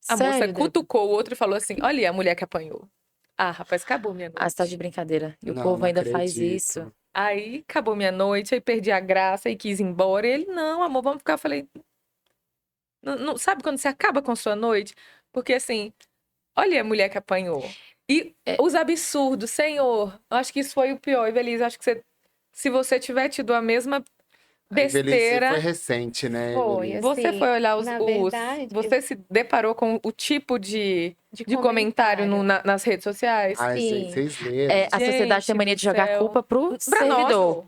[SPEAKER 4] A moça
[SPEAKER 1] Sério, Débora?
[SPEAKER 4] cutucou o outro e falou assim: olha, a mulher que apanhou. Ah, rapaz, acabou minha noite.
[SPEAKER 1] Ah, você tá de brincadeira. E o
[SPEAKER 2] Não,
[SPEAKER 1] povo
[SPEAKER 2] não
[SPEAKER 1] ainda faz
[SPEAKER 2] acredito.
[SPEAKER 1] isso.
[SPEAKER 4] Aí acabou minha noite, aí perdi a graça e quis ir embora. E ele, não, amor, vamos ficar. Eu falei, sabe quando você acaba com sua noite? Porque assim, olha a mulher que apanhou. E
[SPEAKER 1] É.
[SPEAKER 4] os absurdos, senhor. Eu acho que isso foi o pior, Evelise. Acho que se você tiver tido a mesma
[SPEAKER 2] A velhice
[SPEAKER 4] besteira.
[SPEAKER 2] foi recente, né?
[SPEAKER 3] Foi,
[SPEAKER 2] Evelise?
[SPEAKER 4] Você
[SPEAKER 3] assim,
[SPEAKER 4] foi olhar
[SPEAKER 3] na verdade,
[SPEAKER 4] Você se deparou com o tipo de comentário
[SPEAKER 3] comentário.
[SPEAKER 4] nas redes sociais?
[SPEAKER 2] Ai,
[SPEAKER 3] Sim.
[SPEAKER 2] gente, vocês leram.
[SPEAKER 1] A sociedade tem
[SPEAKER 4] Gente
[SPEAKER 1] mania
[SPEAKER 4] do
[SPEAKER 1] de jogar
[SPEAKER 4] céu.
[SPEAKER 1] culpa pro
[SPEAKER 4] Pra nós.
[SPEAKER 1] servidor.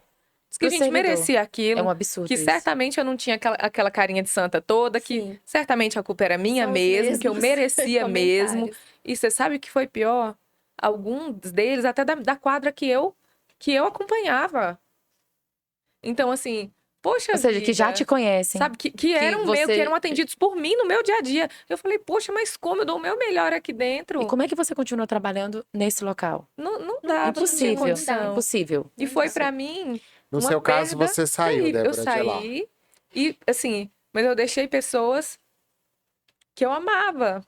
[SPEAKER 4] Diz que a
[SPEAKER 1] Pro
[SPEAKER 4] gente
[SPEAKER 1] servidor.
[SPEAKER 4] merecia aquilo.
[SPEAKER 1] É um absurdo
[SPEAKER 4] Que
[SPEAKER 1] isso.
[SPEAKER 4] certamente eu não tinha aquela carinha de santa toda, que
[SPEAKER 3] Sim.
[SPEAKER 4] certamente a culpa era minha
[SPEAKER 3] São os
[SPEAKER 4] mesmo, que eu
[SPEAKER 3] mesmos
[SPEAKER 4] merecia mesmo.
[SPEAKER 3] comentários.
[SPEAKER 4] E você sabe o que foi pior? Alguns deles, até da quadra que eu acompanhava. Então, assim, poxa
[SPEAKER 1] Ou seja, que já
[SPEAKER 4] vida,
[SPEAKER 1] te conhecem.
[SPEAKER 4] sabe? Que eram
[SPEAKER 1] você-
[SPEAKER 4] que eram atendidos por mim no meu dia a dia. Eu falei, poxa, mas como eu dou o meu melhor aqui dentro?
[SPEAKER 1] E como é que você continua trabalhando nesse local?
[SPEAKER 4] Não dava, não tinha
[SPEAKER 1] Impossível.
[SPEAKER 4] condição.
[SPEAKER 1] Impossível.
[SPEAKER 4] E foi pra mim
[SPEAKER 2] No
[SPEAKER 4] uma
[SPEAKER 2] seu caso,
[SPEAKER 4] perda
[SPEAKER 2] você saiu,
[SPEAKER 4] terrível. Eu
[SPEAKER 2] Débora, de lá.
[SPEAKER 4] saí e, assim, mas eu deixei pessoas que eu amava,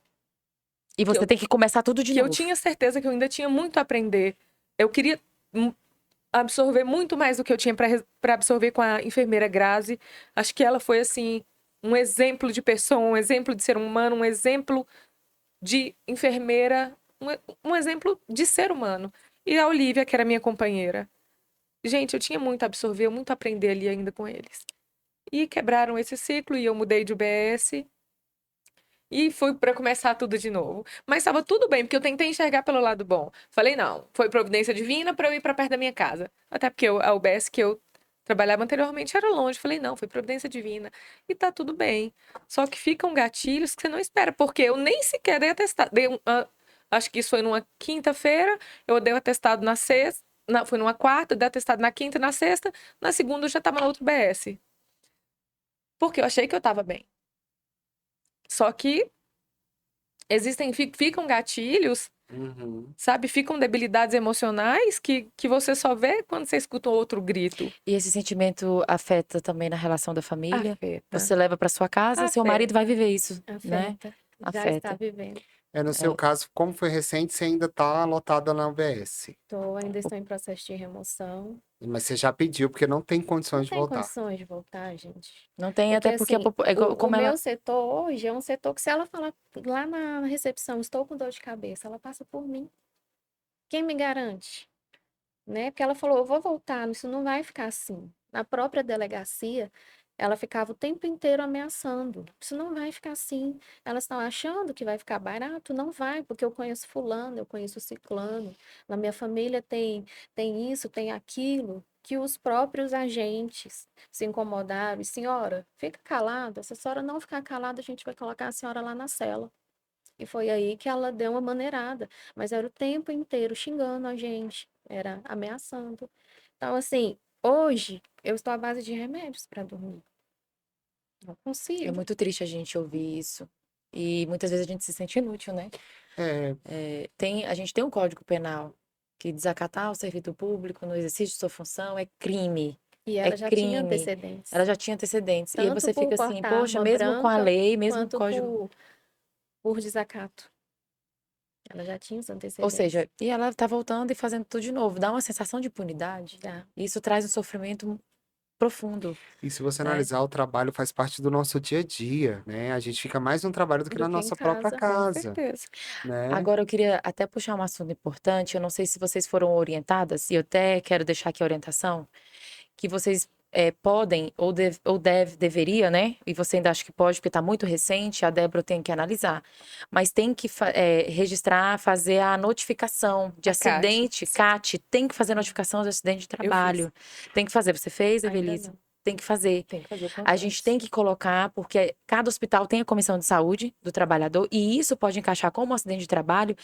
[SPEAKER 1] E você
[SPEAKER 4] eu-
[SPEAKER 1] tem que começar tudo de
[SPEAKER 4] que eu
[SPEAKER 1] novo.
[SPEAKER 4] tinha certeza que eu ainda tinha muito a aprender. Eu queria absorver muito mais do que eu tinha para absorver com a enfermeira Grazi. Acho que ela foi, assim, um exemplo de pessoa, um exemplo de ser humano, um exemplo de enfermeira, um exemplo de ser humano. E a Olivia, que era minha companheira. Gente, eu tinha muito a absorver, muito a aprender ali ainda com eles. E quebraram esse ciclo e eu mudei de UBS e fui para começar tudo de novo. Mas estava tudo bem, porque eu tentei enxergar pelo lado bom. Falei, não, foi providência divina para eu ir para perto da minha casa. Até porque a UBS que eu trabalhava anteriormente era longe. Falei, não, foi providência divina. E tá tudo bem. Só que ficam gatilhos que você não espera, porque eu nem sequer dei atestado. Acho que isso foi numa quinta-feira, eu dei o atestado na sexta. Foi numa quarta, dei atestado na quinta e na sexta. Na segunda eu já estava na outra UBS. Porque eu achei que eu estava bem. Só que ficam gatilhos,
[SPEAKER 2] Uhum.
[SPEAKER 4] sabe? Ficam debilidades emocionais que você só vê quando você escuta um outro grito.
[SPEAKER 1] E esse sentimento afeta também na relação da família?
[SPEAKER 4] Afeta.
[SPEAKER 1] Você leva pra sua casa, seu marido
[SPEAKER 4] Afeta.
[SPEAKER 1] vai viver isso, né?
[SPEAKER 3] Afeta. Já
[SPEAKER 1] Afeta.
[SPEAKER 3] está vivendo.
[SPEAKER 2] No seu caso, como foi recente, você ainda tá lotada na UBS.
[SPEAKER 3] Ainda estou em processo de remoção.
[SPEAKER 2] Mas você já pediu, porque não tem
[SPEAKER 3] Não
[SPEAKER 2] condições de
[SPEAKER 3] tem
[SPEAKER 2] voltar.
[SPEAKER 3] condições de voltar, gente.
[SPEAKER 1] Não tem, até porque
[SPEAKER 3] assim, o
[SPEAKER 1] como ela...
[SPEAKER 3] meu setor hoje é um setor que se ela falar lá na recepção, estou com dor de cabeça, ela passa por mim. Quem me garante? Né? Porque ela falou, eu vou voltar, isso não vai ficar assim. Na própria delegacia, ela ficava o tempo inteiro ameaçando. Isso não vai ficar assim. Elas estão achando que vai ficar barato? Não vai, porque eu conheço fulano, eu conheço ciclano. Na minha família tem isso, tem aquilo. Que os próprios agentes se incomodaram. E, senhora, fica calada. Se a senhora não ficar calada, a gente vai colocar a senhora lá na cela. E foi aí que ela deu uma maneirada. Mas era o tempo inteiro xingando a gente, era ameaçando. Então, assim, hoje eu estou à base de remédios para dormir. Não
[SPEAKER 1] É
[SPEAKER 3] consigo.
[SPEAKER 1] muito triste a gente ouvir isso. E muitas vezes a gente se sente inútil, né? A gente tem um código penal que desacatar o servidor público no exercício de sua função é crime.
[SPEAKER 3] E ela já tinha
[SPEAKER 1] crime.
[SPEAKER 3] antecedentes.
[SPEAKER 1] Ela já tinha antecedentes. E aí
[SPEAKER 3] Tanto
[SPEAKER 1] você
[SPEAKER 3] por
[SPEAKER 1] fica assim,
[SPEAKER 3] portar
[SPEAKER 1] poxa,
[SPEAKER 3] arma
[SPEAKER 1] mesmo com a
[SPEAKER 3] branca,
[SPEAKER 1] lei, mesmo com o
[SPEAKER 3] quanto
[SPEAKER 1] código.
[SPEAKER 3] por desacato. Ela já tinha os
[SPEAKER 1] Ou
[SPEAKER 3] antecedentes.
[SPEAKER 1] seja, e ela tá voltando e fazendo tudo de novo. Dá uma sensação de impunidade.
[SPEAKER 3] Dá.
[SPEAKER 1] E isso traz um sofrimento profundo.
[SPEAKER 2] E se você
[SPEAKER 1] né?
[SPEAKER 2] analisar, o trabalho faz parte do nosso dia a dia, né? A gente fica mais no trabalho do que
[SPEAKER 3] Do
[SPEAKER 2] na
[SPEAKER 3] que em
[SPEAKER 2] nossa própria
[SPEAKER 3] casa,
[SPEAKER 4] Com
[SPEAKER 2] casa,
[SPEAKER 4] certeza.
[SPEAKER 2] né?
[SPEAKER 1] Agora, eu queria até puxar um assunto importante. Eu não sei se vocês foram orientadas, e eu até quero deixar aqui a orientação, que vocês podem, deveria, né? E você ainda acha que pode, porque está muito recente, a Débora tem que analisar. Mas tem que registrar, fazer a notificação de
[SPEAKER 4] A CAT.
[SPEAKER 1] acidente. CAT, tem que fazer notificação de acidente de trabalho. Tem que fazer. Você fez,
[SPEAKER 3] ainda
[SPEAKER 1] Evelise?
[SPEAKER 3] não.
[SPEAKER 1] Tem que fazer.
[SPEAKER 4] Tem que fazer o quanto
[SPEAKER 1] A gente
[SPEAKER 4] antes.
[SPEAKER 1] tem que colocar, porque cada hospital tem a comissão de saúde do trabalhador, e isso pode encaixar como um acidente de trabalho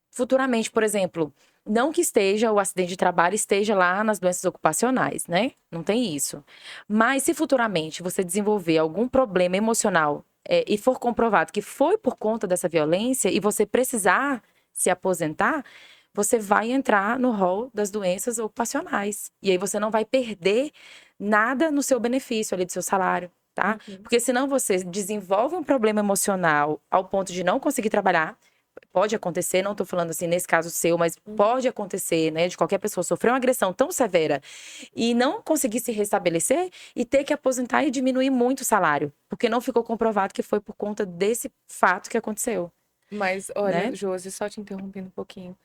[SPEAKER 1] futuramente, por exemplo. Não que esteja, o acidente de trabalho esteja lá nas doenças ocupacionais, né? Não tem isso. Mas se futuramente você desenvolver algum problema emocional e for comprovado que foi por conta dessa violência e você precisar se aposentar, você vai entrar no rol das doenças ocupacionais. E aí você não vai perder nada no seu benefício ali do seu salário, tá? Porque senão você desenvolve um problema emocional ao ponto de não conseguir trabalhar. Pode acontecer, não tô falando assim nesse caso seu, mas pode acontecer, né? De qualquer pessoa sofrer uma agressão tão severa e não conseguir se restabelecer e ter que aposentar e diminuir muito o salário. Porque não ficou comprovado que foi por conta desse fato que aconteceu.
[SPEAKER 4] Mas, olha,
[SPEAKER 1] Né?
[SPEAKER 4] Josi, só te interrompendo um pouquinho.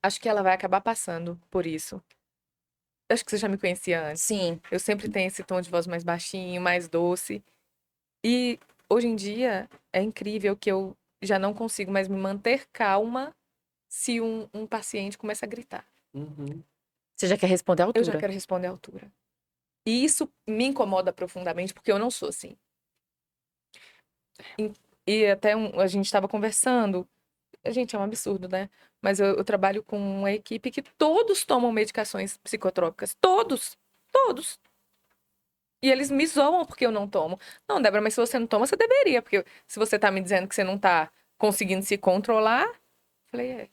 [SPEAKER 4] Acho que ela vai acabar passando por isso. Acho que você já me conhecia antes.
[SPEAKER 1] Sim.
[SPEAKER 4] Eu sempre tenho esse tom de voz mais baixinho, mais doce. E hoje em dia é incrível que eu já não consigo mais me manter calma se um paciente começa a gritar.
[SPEAKER 2] Uhum.
[SPEAKER 1] Você já quer responder à
[SPEAKER 4] Eu já
[SPEAKER 1] altura?
[SPEAKER 4] quero responder à altura. E isso me incomoda profundamente, porque eu não sou assim. E até a gente estava conversando. Gente, é um absurdo, né? Mas eu trabalho com uma equipe que todos tomam medicações psicotrópicas. Todos. Todos. E eles me zoam porque eu não tomo. Não, Débora, mas se você não toma, você deveria. Porque se você tá me dizendo que você não tá conseguindo se controlar, eu falei,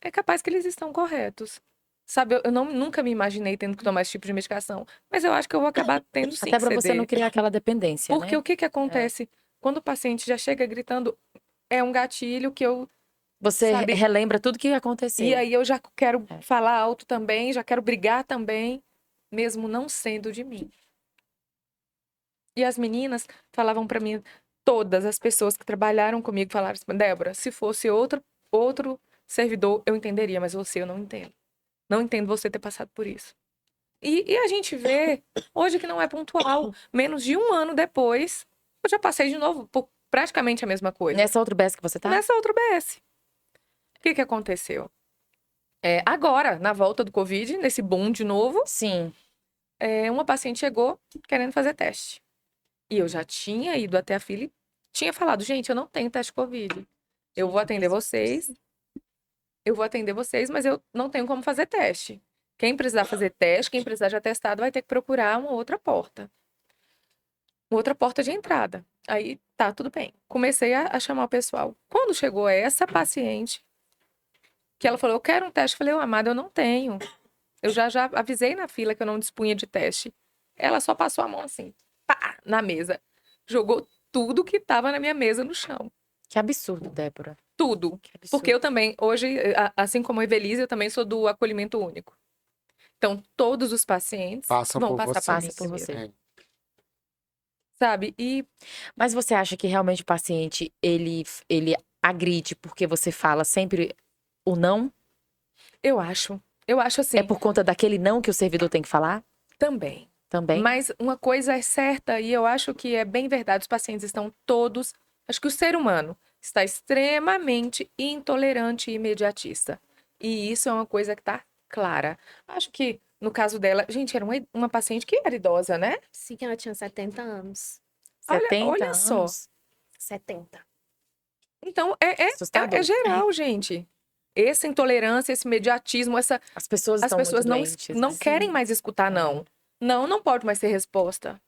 [SPEAKER 4] é capaz que eles estão corretos. Sabe, eu nunca me imaginei tendo que tomar esse tipo de medicação. Mas eu acho que eu vou acabar tendo sim
[SPEAKER 1] Até
[SPEAKER 4] que
[SPEAKER 1] para você não
[SPEAKER 4] ceder.
[SPEAKER 1] criar aquela dependência,
[SPEAKER 4] Porque
[SPEAKER 1] né?
[SPEAKER 4] o que acontece? Quando o paciente já chega gritando, é um gatilho que eu,
[SPEAKER 1] Você
[SPEAKER 4] sabe?
[SPEAKER 1] relembra tudo que
[SPEAKER 4] E
[SPEAKER 1] aconteceu.
[SPEAKER 4] aí eu já quero
[SPEAKER 1] É.
[SPEAKER 4] falar alto também, já quero brigar também, mesmo não sendo de mim. E as meninas falavam pra mim, todas as pessoas que trabalharam comigo falaram assim, Débora, se fosse outro servidor, eu entenderia, mas você eu não entendo. Não entendo você ter passado por isso. E a gente vê, hoje que não é pontual, menos de um ano depois, eu já passei de novo por praticamente a mesma coisa.
[SPEAKER 1] Nessa outra BS que você tá?
[SPEAKER 4] Nessa outra BS. O que aconteceu? Agora, na volta do Covid, nesse boom de novo,
[SPEAKER 1] Sim.
[SPEAKER 4] uma paciente chegou querendo fazer teste. E eu já tinha ido até a fila e tinha falado, gente, eu não tenho teste Covid. Eu vou atender vocês. Eu vou atender vocês, mas eu não tenho como fazer teste. Quem precisar fazer teste, quem precisar de atestado, vai ter que procurar uma outra porta. Uma outra porta de entrada. Aí, tá, tudo bem. Comecei a chamar o pessoal. Quando chegou essa paciente, que ela falou, eu quero um teste. Eu falei, amada, eu não tenho. Eu já avisei na fila que eu não dispunha de teste. Ela só passou a mão assim, pá, na mesa. Jogou tudo que tava na minha mesa no chão.
[SPEAKER 1] Que absurdo, Débora.
[SPEAKER 4] Tudo.
[SPEAKER 1] Que absurdo.
[SPEAKER 4] Porque eu também, hoje, assim como a Evelise, eu também sou do acolhimento único. Então, todos os pacientes
[SPEAKER 2] Passam
[SPEAKER 4] vão
[SPEAKER 2] por
[SPEAKER 4] passar
[SPEAKER 2] você.
[SPEAKER 4] por mim
[SPEAKER 1] Passa por
[SPEAKER 4] primeiro.
[SPEAKER 1] você.
[SPEAKER 2] É.
[SPEAKER 4] Sabe? E
[SPEAKER 1] Mas você acha que realmente o paciente, ele agride porque você fala sempre o não?
[SPEAKER 4] eu acho assim,
[SPEAKER 1] É por conta daquele não que o servidor tem que falar?
[SPEAKER 4] também.
[SPEAKER 1] Também?
[SPEAKER 4] Mas uma coisa é certa, e eu acho que é bem verdade, os pacientes estão todos. Acho que o ser humano está extremamente intolerante e imediatista. E isso é uma coisa que está clara. Acho que no caso dela, gente, era uma paciente que era idosa, né?
[SPEAKER 3] Sim, ela tinha 70 anos.
[SPEAKER 1] 70
[SPEAKER 4] olha só.
[SPEAKER 1] anos?
[SPEAKER 3] 70.
[SPEAKER 4] Então, é
[SPEAKER 1] Assustador.
[SPEAKER 4] geral, gente. Essa intolerância, esse imediatismo,
[SPEAKER 1] As pessoas
[SPEAKER 4] as
[SPEAKER 1] estão
[SPEAKER 4] pessoas
[SPEAKER 1] muito
[SPEAKER 4] não,
[SPEAKER 1] doentes,
[SPEAKER 4] não
[SPEAKER 1] né?
[SPEAKER 4] querem mais escutar não. Não, não pode mais ser resposta.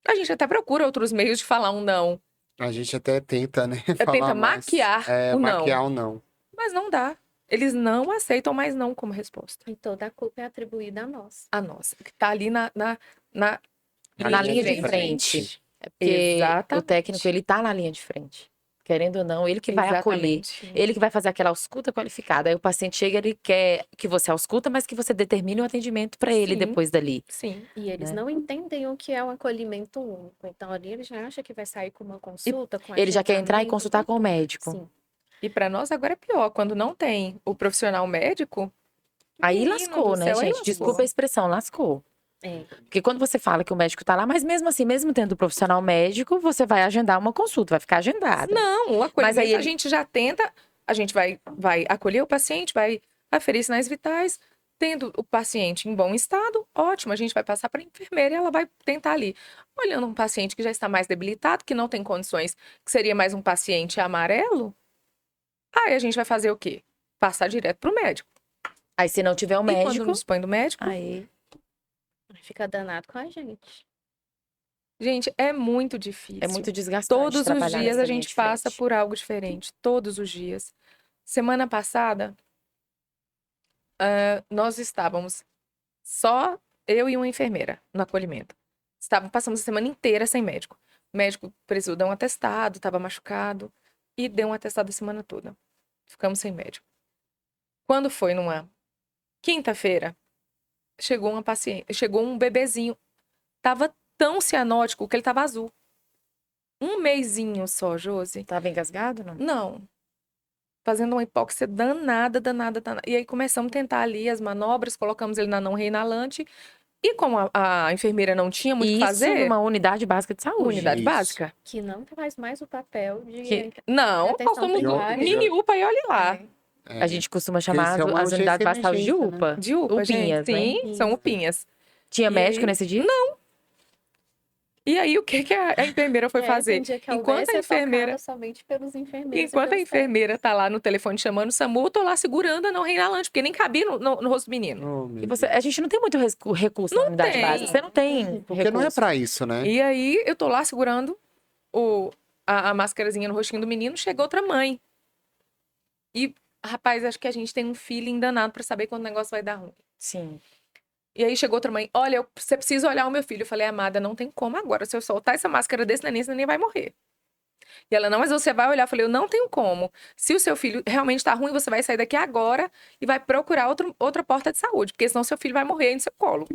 [SPEAKER 4] A gente até procura outros meios de falar um não.
[SPEAKER 2] A gente até tenta, né?
[SPEAKER 4] Tenta
[SPEAKER 2] Falar mais.
[SPEAKER 4] maquiar o não.
[SPEAKER 2] Maquiar o não.
[SPEAKER 4] Mas não dá. Eles não aceitam mais não como resposta.
[SPEAKER 3] E toda a culpa é atribuída a nós.
[SPEAKER 4] A nossa, que tá ali na
[SPEAKER 1] Na linha de frente. É porque o
[SPEAKER 4] Exatamente.
[SPEAKER 1] técnico, ele tá na linha de frente. Querendo ou não, ele que vai acolher.
[SPEAKER 4] Exatamente.
[SPEAKER 1] Ele que vai fazer aquela ausculta qualificada. Aí o paciente chega, ele quer que você ausculta, mas que você determine o atendimento para ele
[SPEAKER 4] Sim.
[SPEAKER 1] depois dali.
[SPEAKER 4] Sim.
[SPEAKER 3] E eles
[SPEAKER 1] Né?
[SPEAKER 3] não entendem o que é um acolhimento único. Então, ali ele já acha que vai sair com uma consulta, com
[SPEAKER 1] Ele já quer entrar e
[SPEAKER 3] agendamento,
[SPEAKER 1] consultar com o
[SPEAKER 3] tudo.
[SPEAKER 1] médico.
[SPEAKER 3] Sim.
[SPEAKER 4] E para nós agora é pior, quando não tem o profissional médico.
[SPEAKER 1] Aí
[SPEAKER 4] menino
[SPEAKER 1] lascou,
[SPEAKER 4] do
[SPEAKER 1] né,
[SPEAKER 4] céu, aí
[SPEAKER 1] gente?
[SPEAKER 4] lascou.
[SPEAKER 1] Desculpa a expressão, lascou.
[SPEAKER 3] É.
[SPEAKER 1] Porque quando você fala que o médico tá lá, mas mesmo assim, mesmo tendo o profissional médico, você vai agendar uma consulta, vai ficar agendada.
[SPEAKER 4] Não, o acolhimento
[SPEAKER 1] Mas aí
[SPEAKER 4] a
[SPEAKER 1] ele-
[SPEAKER 4] gente já tenta, a gente vai acolher o paciente, vai aferir sinais vitais, tendo o paciente em bom estado, ótimo, a gente vai passar para a enfermeira e ela vai tentar ali. Olhando um paciente que já está mais debilitado, que não tem condições, que seria mais um paciente amarelo, aí a gente vai fazer o quê? Passar direto para o médico.
[SPEAKER 1] Aí se não tiver o
[SPEAKER 4] E quando
[SPEAKER 1] médico,
[SPEAKER 4] não dispõe do médico,
[SPEAKER 1] aí
[SPEAKER 3] Fica danado com a gente.
[SPEAKER 4] gente, é muito difícil.
[SPEAKER 1] é muito desgastante
[SPEAKER 4] Todos os
[SPEAKER 1] trabalhar
[SPEAKER 4] dias
[SPEAKER 1] nessa
[SPEAKER 4] a
[SPEAKER 1] linha
[SPEAKER 4] gente
[SPEAKER 1] de
[SPEAKER 4] passa
[SPEAKER 1] frente.
[SPEAKER 4] por algo diferente. Todos os dias. Semana passada, nós estávamos só eu e uma enfermeira no acolhimento. Passamos a semana inteira sem médico. O médico precisou dar um atestado, estava machucado, e deu um atestado a semana toda. Ficamos sem médico. Quando foi numa quinta-feira, chegou uma paciente, chegou um bebezinho. Tava tão cianótico que ele tava azul. Um mesinho só, Josi.
[SPEAKER 1] Tava engasgado, não?
[SPEAKER 4] Não. Fazendo uma hipóxia danada, danada, danada. E aí começamos a tentar ali as manobras, colocamos ele na não reinalante. E como a enfermeira não tinha muito o que
[SPEAKER 1] Isso
[SPEAKER 4] fazer,
[SPEAKER 1] numa unidade básica de saúde.
[SPEAKER 4] unidade
[SPEAKER 2] Isso.
[SPEAKER 4] básica.
[SPEAKER 3] Que não faz mais o papel de
[SPEAKER 1] Que-
[SPEAKER 4] Não, nós
[SPEAKER 3] atenção
[SPEAKER 4] somos
[SPEAKER 3] primária.
[SPEAKER 4] mini UPA e olhe lá.
[SPEAKER 2] É.
[SPEAKER 1] A gente costuma chamar
[SPEAKER 2] Esse é uma
[SPEAKER 1] as unidades básicas de saúde de
[SPEAKER 2] urgência e
[SPEAKER 1] UPA.
[SPEAKER 4] De UPA,
[SPEAKER 1] Upinhas,
[SPEAKER 4] gente.
[SPEAKER 1] né?
[SPEAKER 4] Sim, são
[SPEAKER 3] Isso.
[SPEAKER 4] UPinhas.
[SPEAKER 1] Tinha
[SPEAKER 4] E
[SPEAKER 1] médico
[SPEAKER 4] aí-
[SPEAKER 1] nesse dia?
[SPEAKER 4] E aí, o que a enfermeira foi fazer?
[SPEAKER 3] Tem dia que a
[SPEAKER 4] Enquanto
[SPEAKER 3] UBS
[SPEAKER 4] a enfermeira...
[SPEAKER 3] é tocada somente pelos enfermeiros.
[SPEAKER 4] Enquanto a
[SPEAKER 3] e pelos
[SPEAKER 4] enfermeira tá lá no telefone chamando o SAMU, eu tô lá segurando a não reinalante, porque nem cabia no rosto do menino.
[SPEAKER 2] Oh, meu
[SPEAKER 1] E você, a gente não tem muito recurso na unidade
[SPEAKER 4] tem.
[SPEAKER 1] básica. Você não tem
[SPEAKER 2] Porque não é
[SPEAKER 1] recurso.
[SPEAKER 2] pra isso, né?
[SPEAKER 4] E aí, eu tô lá segurando a máscarazinha no rostinho do menino, chegou outra mãe. E, rapaz, acho que a gente tem um feeling danado pra saber quando o negócio vai dar ruim.
[SPEAKER 1] Sim.
[SPEAKER 4] E aí chegou outra mãe, olha, você precisa olhar o meu filho. Eu falei, amada, não tem como agora. Se eu soltar essa máscara desse neném, esse neném vai morrer. E ela, não, mas você vai olhar. Eu falei, eu não tenho como. Se o seu filho realmente tá ruim, você vai sair daqui agora e vai procurar outra porta de saúde, porque senão seu filho vai morrer aí no seu colo.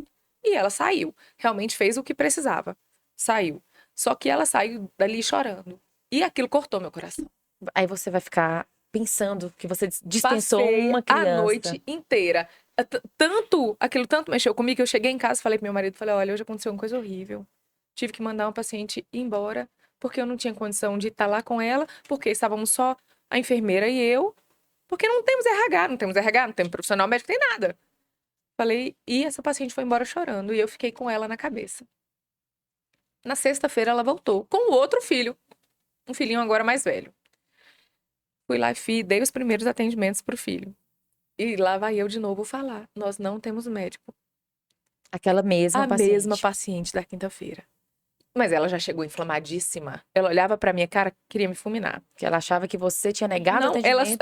[SPEAKER 4] E ela saiu. Realmente fez o que precisava. Saiu. Só que ela saiu dali chorando. E aquilo cortou meu coração.
[SPEAKER 1] Aí você vai ficar pensando que você dispensou
[SPEAKER 4] Passei
[SPEAKER 1] uma criança.
[SPEAKER 4] a noite inteira. Aquilo tanto mexeu comigo que eu cheguei em casa e falei pro meu marido, falei, olha, hoje aconteceu uma coisa horrível. Tive que mandar uma paciente embora, porque eu não tinha condição de estar lá com ela, porque estávamos só a enfermeira e eu, porque não temos RH, não temos profissional médico, não tem nada. Falei, e essa paciente foi embora chorando, e eu fiquei com ela na cabeça. Na sexta-feira ela voltou, com o outro filho, um filhinho agora mais velho. Fui lá e dei os primeiros atendimentos pro filho. E lá vai eu de novo falar. Nós não temos médico.
[SPEAKER 1] Aquela mesma
[SPEAKER 4] A
[SPEAKER 1] paciente.
[SPEAKER 4] mesma paciente da quinta-feira. Mas ela já chegou inflamadíssima. Ela olhava pra minha cara, queria me fulminar.
[SPEAKER 1] Que ela achava que você tinha negado o
[SPEAKER 4] Não,
[SPEAKER 1] atendimento.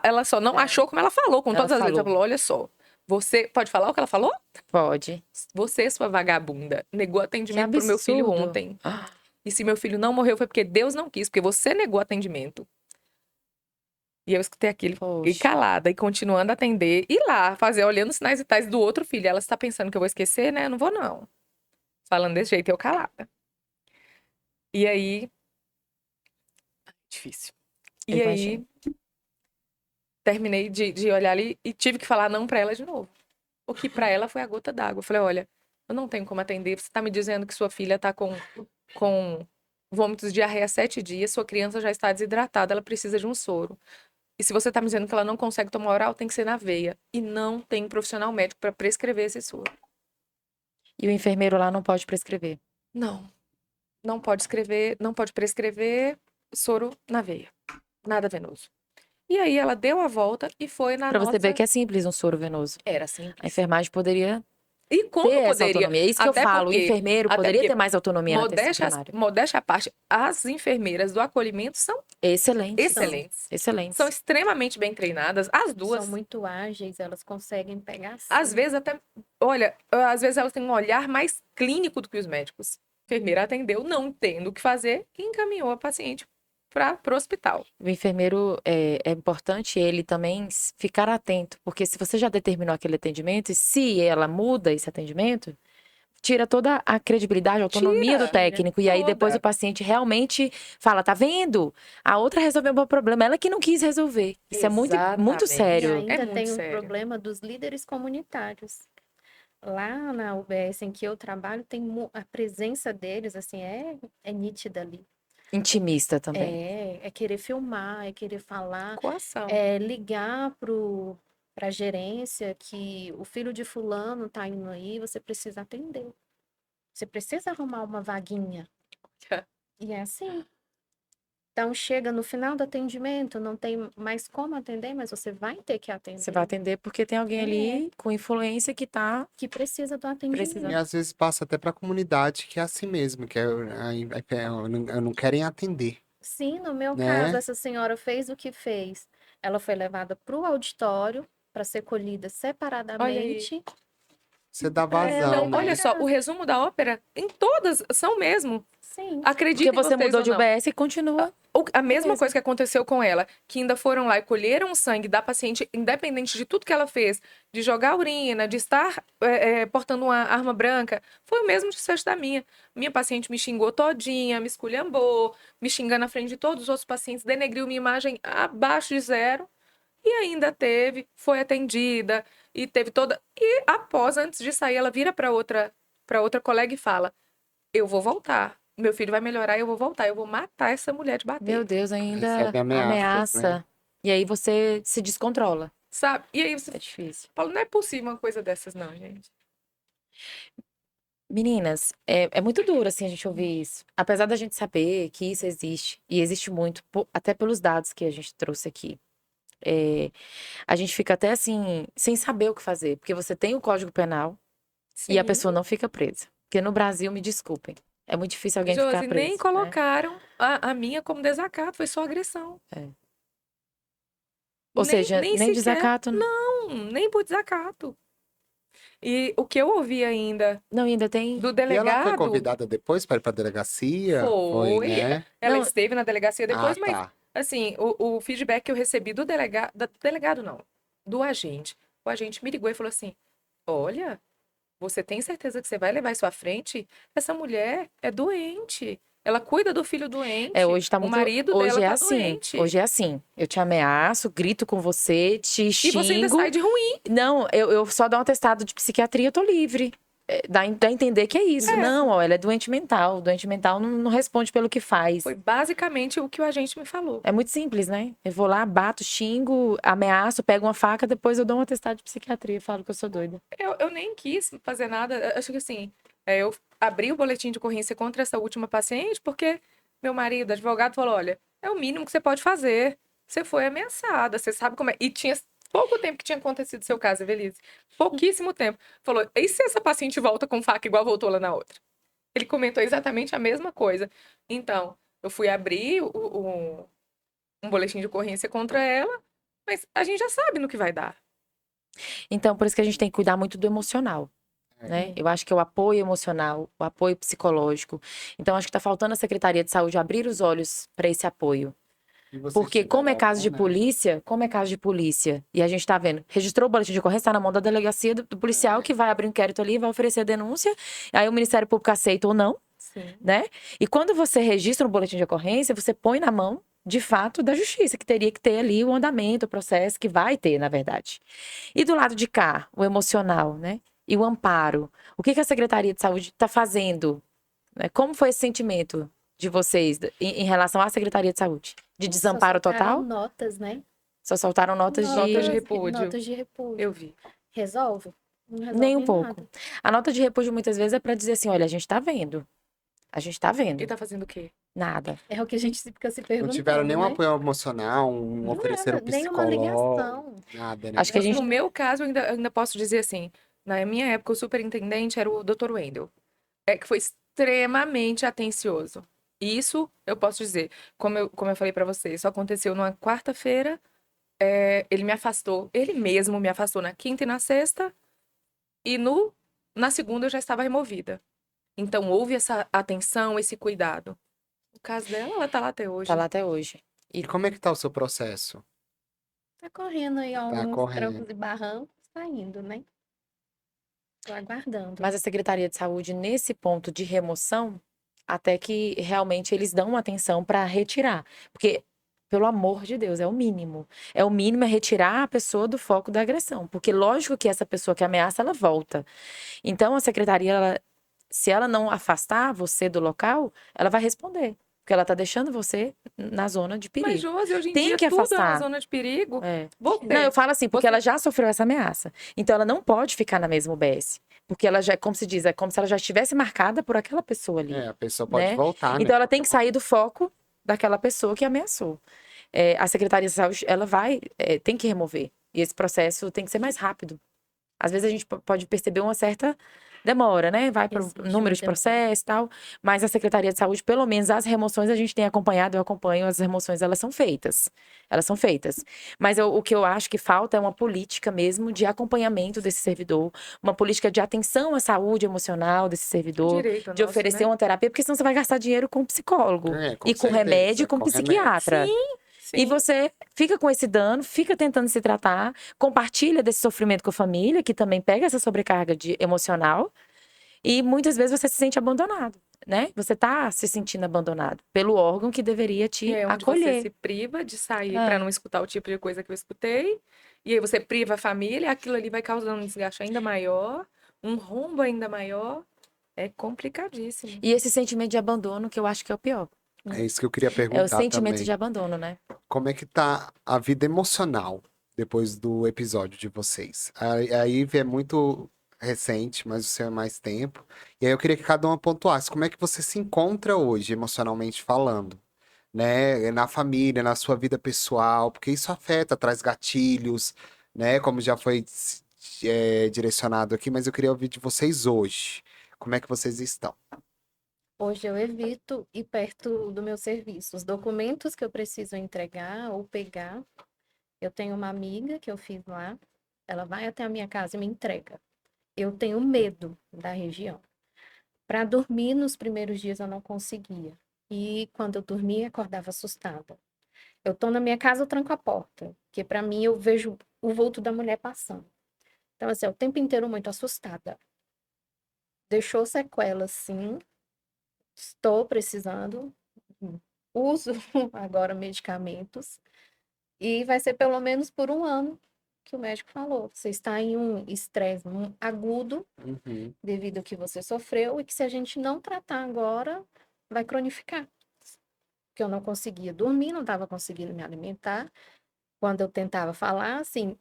[SPEAKER 4] ela só não achou como ela falou, com
[SPEAKER 1] Ela
[SPEAKER 4] todas as letras. Ela
[SPEAKER 1] falou.
[SPEAKER 4] falou, olha só, você... Pode falar o que ela falou?
[SPEAKER 1] Pode.
[SPEAKER 4] Você, sua vagabunda, negou atendimento pro meu filho
[SPEAKER 1] absurdo.
[SPEAKER 4] ontem.
[SPEAKER 1] Ah,
[SPEAKER 4] E se meu filho não morreu foi porque Deus não quis, porque você negou atendimento. E eu escutei aquilo, fiquei
[SPEAKER 1] poxa.
[SPEAKER 4] calada e continuando a atender. E lá, olhando os sinais vitais do outro filho. Ela está pensando que eu vou esquecer, né? Eu não vou, não. Falando desse jeito, eu calada. E aí... Difícil.
[SPEAKER 1] Eu
[SPEAKER 4] E
[SPEAKER 1] imagino.
[SPEAKER 4] aí, terminei de olhar ali e tive que falar não pra ela de novo. O que pra ela foi a gota d'água. Eu falei, olha, eu não tenho como atender. Você tá me dizendo que sua filha tá com vômitos de diarreia há 7 dias, sua criança já está desidratada, ela precisa de um soro. E se você tá me dizendo que ela não consegue tomar oral, tem que ser na veia. E não tem profissional médico pra prescrever esse soro.
[SPEAKER 1] E o enfermeiro lá não pode prescrever.
[SPEAKER 4] Não. Não pode prescrever soro na veia. Nada venoso. E aí ela deu a volta e foi na
[SPEAKER 1] Pra
[SPEAKER 4] nossa...
[SPEAKER 1] você ver que é simples um soro venoso.
[SPEAKER 4] Era
[SPEAKER 1] A
[SPEAKER 4] simples.
[SPEAKER 1] enfermagem poderia
[SPEAKER 4] E como
[SPEAKER 1] ter essa
[SPEAKER 4] poderia?
[SPEAKER 1] autonomia. É isso que
[SPEAKER 4] Até
[SPEAKER 1] eu falo. O
[SPEAKER 4] porque-
[SPEAKER 1] enfermeiro
[SPEAKER 4] até
[SPEAKER 1] poderia
[SPEAKER 4] porque
[SPEAKER 1] ter mais autonomia na atenção primária.
[SPEAKER 4] Modéstia à parte, as enfermeiras do acolhimento são
[SPEAKER 1] Excelente.
[SPEAKER 4] excelentes.
[SPEAKER 1] Excelente.
[SPEAKER 4] São extremamente bem treinadas, as duas.
[SPEAKER 3] São muito ágeis, elas conseguem pegar assim.
[SPEAKER 4] Às vezes até, olha, às vezes elas têm um olhar mais clínico do que os médicos. A enfermeira atendeu, não tendo o que fazer, e encaminhou a paciente pro hospital.
[SPEAKER 1] O enfermeiro, é importante ele também ficar atento, porque se você já determinou aquele atendimento, e se ela muda esse atendimento, tira toda a credibilidade, a autonomia do
[SPEAKER 4] Tira
[SPEAKER 1] técnico. E aí depois
[SPEAKER 4] toda.
[SPEAKER 1] o paciente realmente fala, tá vendo? A outra resolveu o meu problema, ela que não quis resolver. Isso é muito, muito
[SPEAKER 4] Exatamente.
[SPEAKER 3] E
[SPEAKER 1] sério.
[SPEAKER 3] ainda
[SPEAKER 4] muito
[SPEAKER 3] tem o
[SPEAKER 4] sério.
[SPEAKER 3] problema dos líderes comunitários. Lá na UBS em que eu trabalho, a presença deles, assim, é nítida ali.
[SPEAKER 1] Intimista também.
[SPEAKER 3] É querer filmar, é querer falar,
[SPEAKER 4] Coação.
[SPEAKER 3] é ligar para a gerência que o filho de fulano tá indo aí, você precisa atender. Você precisa arrumar uma vaguinha. E é assim. Então, chega no final do atendimento, não tem mais como atender, mas você vai ter que atender.
[SPEAKER 1] Você vai atender porque tem alguém ali com influência que tá
[SPEAKER 3] Que precisa do atendimento.
[SPEAKER 2] E às vezes passa até pra comunidade que é assim mesmo, que não querem atender,
[SPEAKER 3] Sim, no meu caso,
[SPEAKER 2] né?
[SPEAKER 3] essa senhora fez o que fez. Ela foi levada para o auditório para ser colhida
[SPEAKER 4] Olha aí.
[SPEAKER 3] separadamente.
[SPEAKER 2] Você dá
[SPEAKER 3] Pra ela
[SPEAKER 2] vazão,
[SPEAKER 3] ir
[SPEAKER 2] né?
[SPEAKER 4] Olha só, o resumo da ópera, em todas são mesmo.
[SPEAKER 3] Sim.
[SPEAKER 4] Acreditem
[SPEAKER 1] Porque você
[SPEAKER 4] vocês
[SPEAKER 1] mudou
[SPEAKER 4] ou
[SPEAKER 1] de
[SPEAKER 4] não.
[SPEAKER 1] UBS e continua.
[SPEAKER 4] A mesma
[SPEAKER 1] mesmo.
[SPEAKER 4] coisa que aconteceu com ela, que ainda foram lá e colheram o sangue da paciente, independente de tudo que ela fez, de jogar urina, de estar portando uma arma branca, foi o mesmo desfecho da minha. Minha paciente me xingou todinha, me esculhambou, me xingando na frente de todos os outros pacientes, denegriu minha imagem abaixo de zero. E ainda foi atendida, e teve toda. E após, antes de sair, ela vira para outra colega e fala: Eu vou voltar. Meu filho vai melhorar, eu vou voltar. Eu vou matar essa mulher de bater.
[SPEAKER 1] Meu Deus, ainda
[SPEAKER 2] Recebe ameaças, né?
[SPEAKER 1] ameaça. E aí você se descontrola.
[SPEAKER 4] Sabe? E aí você
[SPEAKER 1] É difícil.
[SPEAKER 4] fala: Não é possível uma coisa dessas, não, gente.
[SPEAKER 1] Meninas, é muito duro, assim, a gente ouvir isso. Apesar da gente saber que isso existe, e existe muito, até pelos dados que a gente trouxe aqui. A gente fica até, assim, sem saber o que fazer. Porque você tem o Código Penal e a
[SPEAKER 3] Sim.
[SPEAKER 1] pessoa não fica presa. Porque no Brasil, me desculpem, é muito difícil alguém ficar
[SPEAKER 4] Josi,
[SPEAKER 1] preso.
[SPEAKER 4] nem
[SPEAKER 1] né?
[SPEAKER 4] colocaram a minha como desacato, foi só agressão.
[SPEAKER 1] Ou seja,
[SPEAKER 4] nem
[SPEAKER 1] nem
[SPEAKER 4] sequer,
[SPEAKER 1] desacato.
[SPEAKER 4] Não, nem por desacato. E o que eu ouvi ainda
[SPEAKER 1] Não, ainda tem.
[SPEAKER 4] do
[SPEAKER 2] E ela foi
[SPEAKER 4] delegado
[SPEAKER 2] convidada depois para ir pra delegacia? Foi,
[SPEAKER 4] foi.
[SPEAKER 2] né?
[SPEAKER 4] Ela
[SPEAKER 1] Não.
[SPEAKER 4] esteve na delegacia depois,
[SPEAKER 2] Ah,
[SPEAKER 4] mas
[SPEAKER 2] tá.
[SPEAKER 4] assim, o feedback que eu recebi do delegado não, do agente. O agente me ligou e falou assim: Olha, você tem certeza que você vai levar isso à frente? Essa mulher é doente. Ela cuida do filho doente.
[SPEAKER 1] Hoje tá
[SPEAKER 4] O
[SPEAKER 1] muito.
[SPEAKER 4] marido
[SPEAKER 1] Hoje
[SPEAKER 4] dela
[SPEAKER 1] é
[SPEAKER 4] tá
[SPEAKER 1] assim.
[SPEAKER 4] doente.
[SPEAKER 1] Hoje é assim. Eu te ameaço, grito com você, te
[SPEAKER 4] E você ainda
[SPEAKER 1] xingo.
[SPEAKER 4] sai de ruim.
[SPEAKER 1] Não, eu só dou um atestado de psiquiatria, eu tô livre. Dá a entender que é isso. Não, ó, ela é doente mental. Doente mental não responde pelo que faz.
[SPEAKER 4] Foi basicamente o que o agente me falou.
[SPEAKER 1] É muito simples, né? Eu vou lá, bato, xingo, ameaço, pego uma faca, depois eu dou um atestado de psiquiatria e falo que eu sou doida.
[SPEAKER 4] Eu nem quis fazer nada. Acho que assim, eu abri o boletim de ocorrência contra essa última paciente porque meu marido, advogado, falou: Olha, é o mínimo que você pode fazer. Você foi ameaçada, você sabe como é. E tinha pouco tempo que tinha acontecido o seu caso, Evelise. Pouquíssimo tempo. Falou: E se essa paciente volta com faca igual voltou lá na outra? Ele comentou exatamente a mesma coisa. Então, eu fui abrir um boletim de ocorrência contra ela, mas a gente já sabe no que vai dar.
[SPEAKER 1] Então, por isso que a gente tem que cuidar muito do emocional. Né? Eu acho que é o apoio emocional, o apoio psicológico. Então, acho que está faltando a Secretaria de Saúde abrir os olhos para esse apoio. Porque como é caso de polícia, e a gente tá vendo, registrou o boletim de ocorrência, tá na mão da delegacia do policial que vai abrir um inquérito ali, vai oferecer a denúncia, aí o Ministério Público aceita ou não,
[SPEAKER 4] Sim.
[SPEAKER 1] né? E quando você registra um boletim de ocorrência, você põe na mão, de fato, da justiça, que teria que ter ali o andamento, o processo, que vai ter, na verdade. E do lado de cá, o emocional, né? E o amparo. O que a Secretaria de Saúde está fazendo? Como foi esse sentimento de vocês em relação à Secretaria de Saúde? De desamparo total?
[SPEAKER 3] Notas, né?
[SPEAKER 1] Só soltaram notas
[SPEAKER 4] Notas de
[SPEAKER 1] de...
[SPEAKER 4] repúdio.
[SPEAKER 3] Notas de repúdio.
[SPEAKER 4] Eu vi.
[SPEAKER 3] Resolve? Não resolve
[SPEAKER 1] Nem um pouco.
[SPEAKER 3] nada.
[SPEAKER 1] A nota de repúdio muitas vezes é para dizer assim, olha, a gente tá vendo. A gente tá vendo.
[SPEAKER 4] E tá fazendo o quê?
[SPEAKER 1] Nada.
[SPEAKER 3] É o que a gente fica se perguntando,
[SPEAKER 2] Não tiveram nenhum
[SPEAKER 3] né?
[SPEAKER 2] apoio emocional, ofereceram
[SPEAKER 3] Nenhuma
[SPEAKER 2] psicólogo,
[SPEAKER 3] ligação.
[SPEAKER 2] nada, né?
[SPEAKER 1] Acho que a gente...
[SPEAKER 4] No meu caso, eu ainda posso dizer assim, na minha época, o superintendente era o Dr. Wendel. Que foi extremamente atencioso. Isso eu posso dizer. Como eu falei pra você, isso aconteceu numa quarta-feira. Ele me afastou, ele mesmo me afastou na quinta e na sexta. E na segunda eu já estava removida. Então houve essa atenção, esse cuidado. O caso dela, ela tá lá até hoje.
[SPEAKER 1] Tá lá até hoje.
[SPEAKER 2] E como é que tá o seu processo?
[SPEAKER 3] Tá correndo aí
[SPEAKER 2] Tá
[SPEAKER 3] alguns
[SPEAKER 2] correndo.
[SPEAKER 3] trancos e barrancos, tá indo, né? Tô aguardando.
[SPEAKER 1] Mas a Secretaria de Saúde, nesse ponto de remoção, até que realmente eles dão atenção para retirar. Porque, pelo amor de Deus, é o mínimo. É o mínimo é retirar a pessoa do foco da agressão. Porque, lógico que essa pessoa que ameaça, ela volta. Então, a secretaria, se ela não afastar você do local, ela vai responder. Porque ela tá deixando você na zona de perigo.
[SPEAKER 4] Mas, Josi, hoje em
[SPEAKER 1] Tem
[SPEAKER 4] dia
[SPEAKER 1] que
[SPEAKER 4] tudo é na
[SPEAKER 1] afastar.
[SPEAKER 4] zona de perigo.
[SPEAKER 1] É.
[SPEAKER 4] Voltei.
[SPEAKER 1] Não, eu falo assim, porque
[SPEAKER 4] Você-
[SPEAKER 1] ela já sofreu essa ameaça. Então ela não pode ficar na mesma UBS. Porque ela já, como se diz, é como se ela já estivesse marcada por aquela pessoa ali.
[SPEAKER 2] A pessoa pode
[SPEAKER 1] né?
[SPEAKER 2] voltar,
[SPEAKER 1] Então
[SPEAKER 2] né?
[SPEAKER 1] ela tem que sair do foco daquela pessoa que ameaçou. A Secretaria de Saúde, ela tem que remover. E esse processo tem que ser mais rápido. Às vezes a gente pode perceber uma certa demora, né? Vai para o
[SPEAKER 3] Existe
[SPEAKER 1] número
[SPEAKER 3] uma
[SPEAKER 1] de
[SPEAKER 3] demora.
[SPEAKER 1] processo e tal. Mas a Secretaria de Saúde, pelo menos as remoções a gente tem acompanhado, eu acompanho, as remoções elas são feitas. Elas são feitas. Mas o que eu acho que falta é uma política mesmo de acompanhamento desse servidor, uma política de atenção à saúde emocional desse servidor,
[SPEAKER 4] Direito
[SPEAKER 1] de
[SPEAKER 4] nosso,
[SPEAKER 1] oferecer
[SPEAKER 4] né?
[SPEAKER 1] uma terapia, porque senão você vai gastar dinheiro com psicólogo.
[SPEAKER 2] Com
[SPEAKER 1] E com
[SPEAKER 2] certeza,
[SPEAKER 1] remédio, com
[SPEAKER 2] remédio.
[SPEAKER 1] psiquiatra.
[SPEAKER 4] Sim.
[SPEAKER 1] E você fica com esse dano, fica tentando se tratar, compartilha desse sofrimento com a família, que também pega essa sobrecarga emocional, e muitas vezes você se sente abandonado, né? Você tá se sentindo abandonado pelo órgão que deveria te
[SPEAKER 4] É onde você
[SPEAKER 1] acolher.
[SPEAKER 4] se priva de sair
[SPEAKER 1] É.
[SPEAKER 4] para não escutar o tipo de coisa que eu escutei. E aí você priva a família, aquilo ali vai causando um desgaste ainda maior, um rombo ainda maior. É complicadíssimo.
[SPEAKER 1] E esse sentimento de abandono que eu acho que é o pior.
[SPEAKER 2] É isso que eu queria
[SPEAKER 1] É o
[SPEAKER 2] perguntar
[SPEAKER 1] sentimento
[SPEAKER 2] também.
[SPEAKER 1] de abandono, né?
[SPEAKER 2] Como é que tá a vida emocional depois do episódio de vocês? A Ivy é muito recente, mas o seu é mais tempo. E aí eu queria que cada uma pontuasse como é que você se encontra hoje, emocionalmente falando, né? Na família, na sua vida pessoal, porque isso afeta, traz gatilhos, né? Como já foi direcionado aqui, mas eu queria ouvir de vocês hoje. Como é que vocês estão?
[SPEAKER 3] Hoje eu evito ir perto do meu serviço. Os documentos que eu preciso entregar ou pegar, eu tenho uma amiga que eu fiz lá, ela vai até a minha casa e me entrega. Eu tenho medo da região. Para dormir, nos primeiros dias eu não conseguia. E quando eu dormia, acordava assustada. Eu tô na minha casa, eu tranco a porta, porque para mim eu vejo o vulto da mulher passando. Então, assim, o tempo inteiro muito assustada. Deixou sequela, sim. Estou precisando. Uso agora medicamentos. E vai ser pelo menos por um ano que o médico falou. Você está em um estresse agudo
[SPEAKER 2] Uhum.
[SPEAKER 3] devido ao que você sofreu e que se a gente não tratar agora, vai cronificar. Porque eu não conseguia dormir, não estava conseguindo me alimentar. Quando eu tentava falar, assim,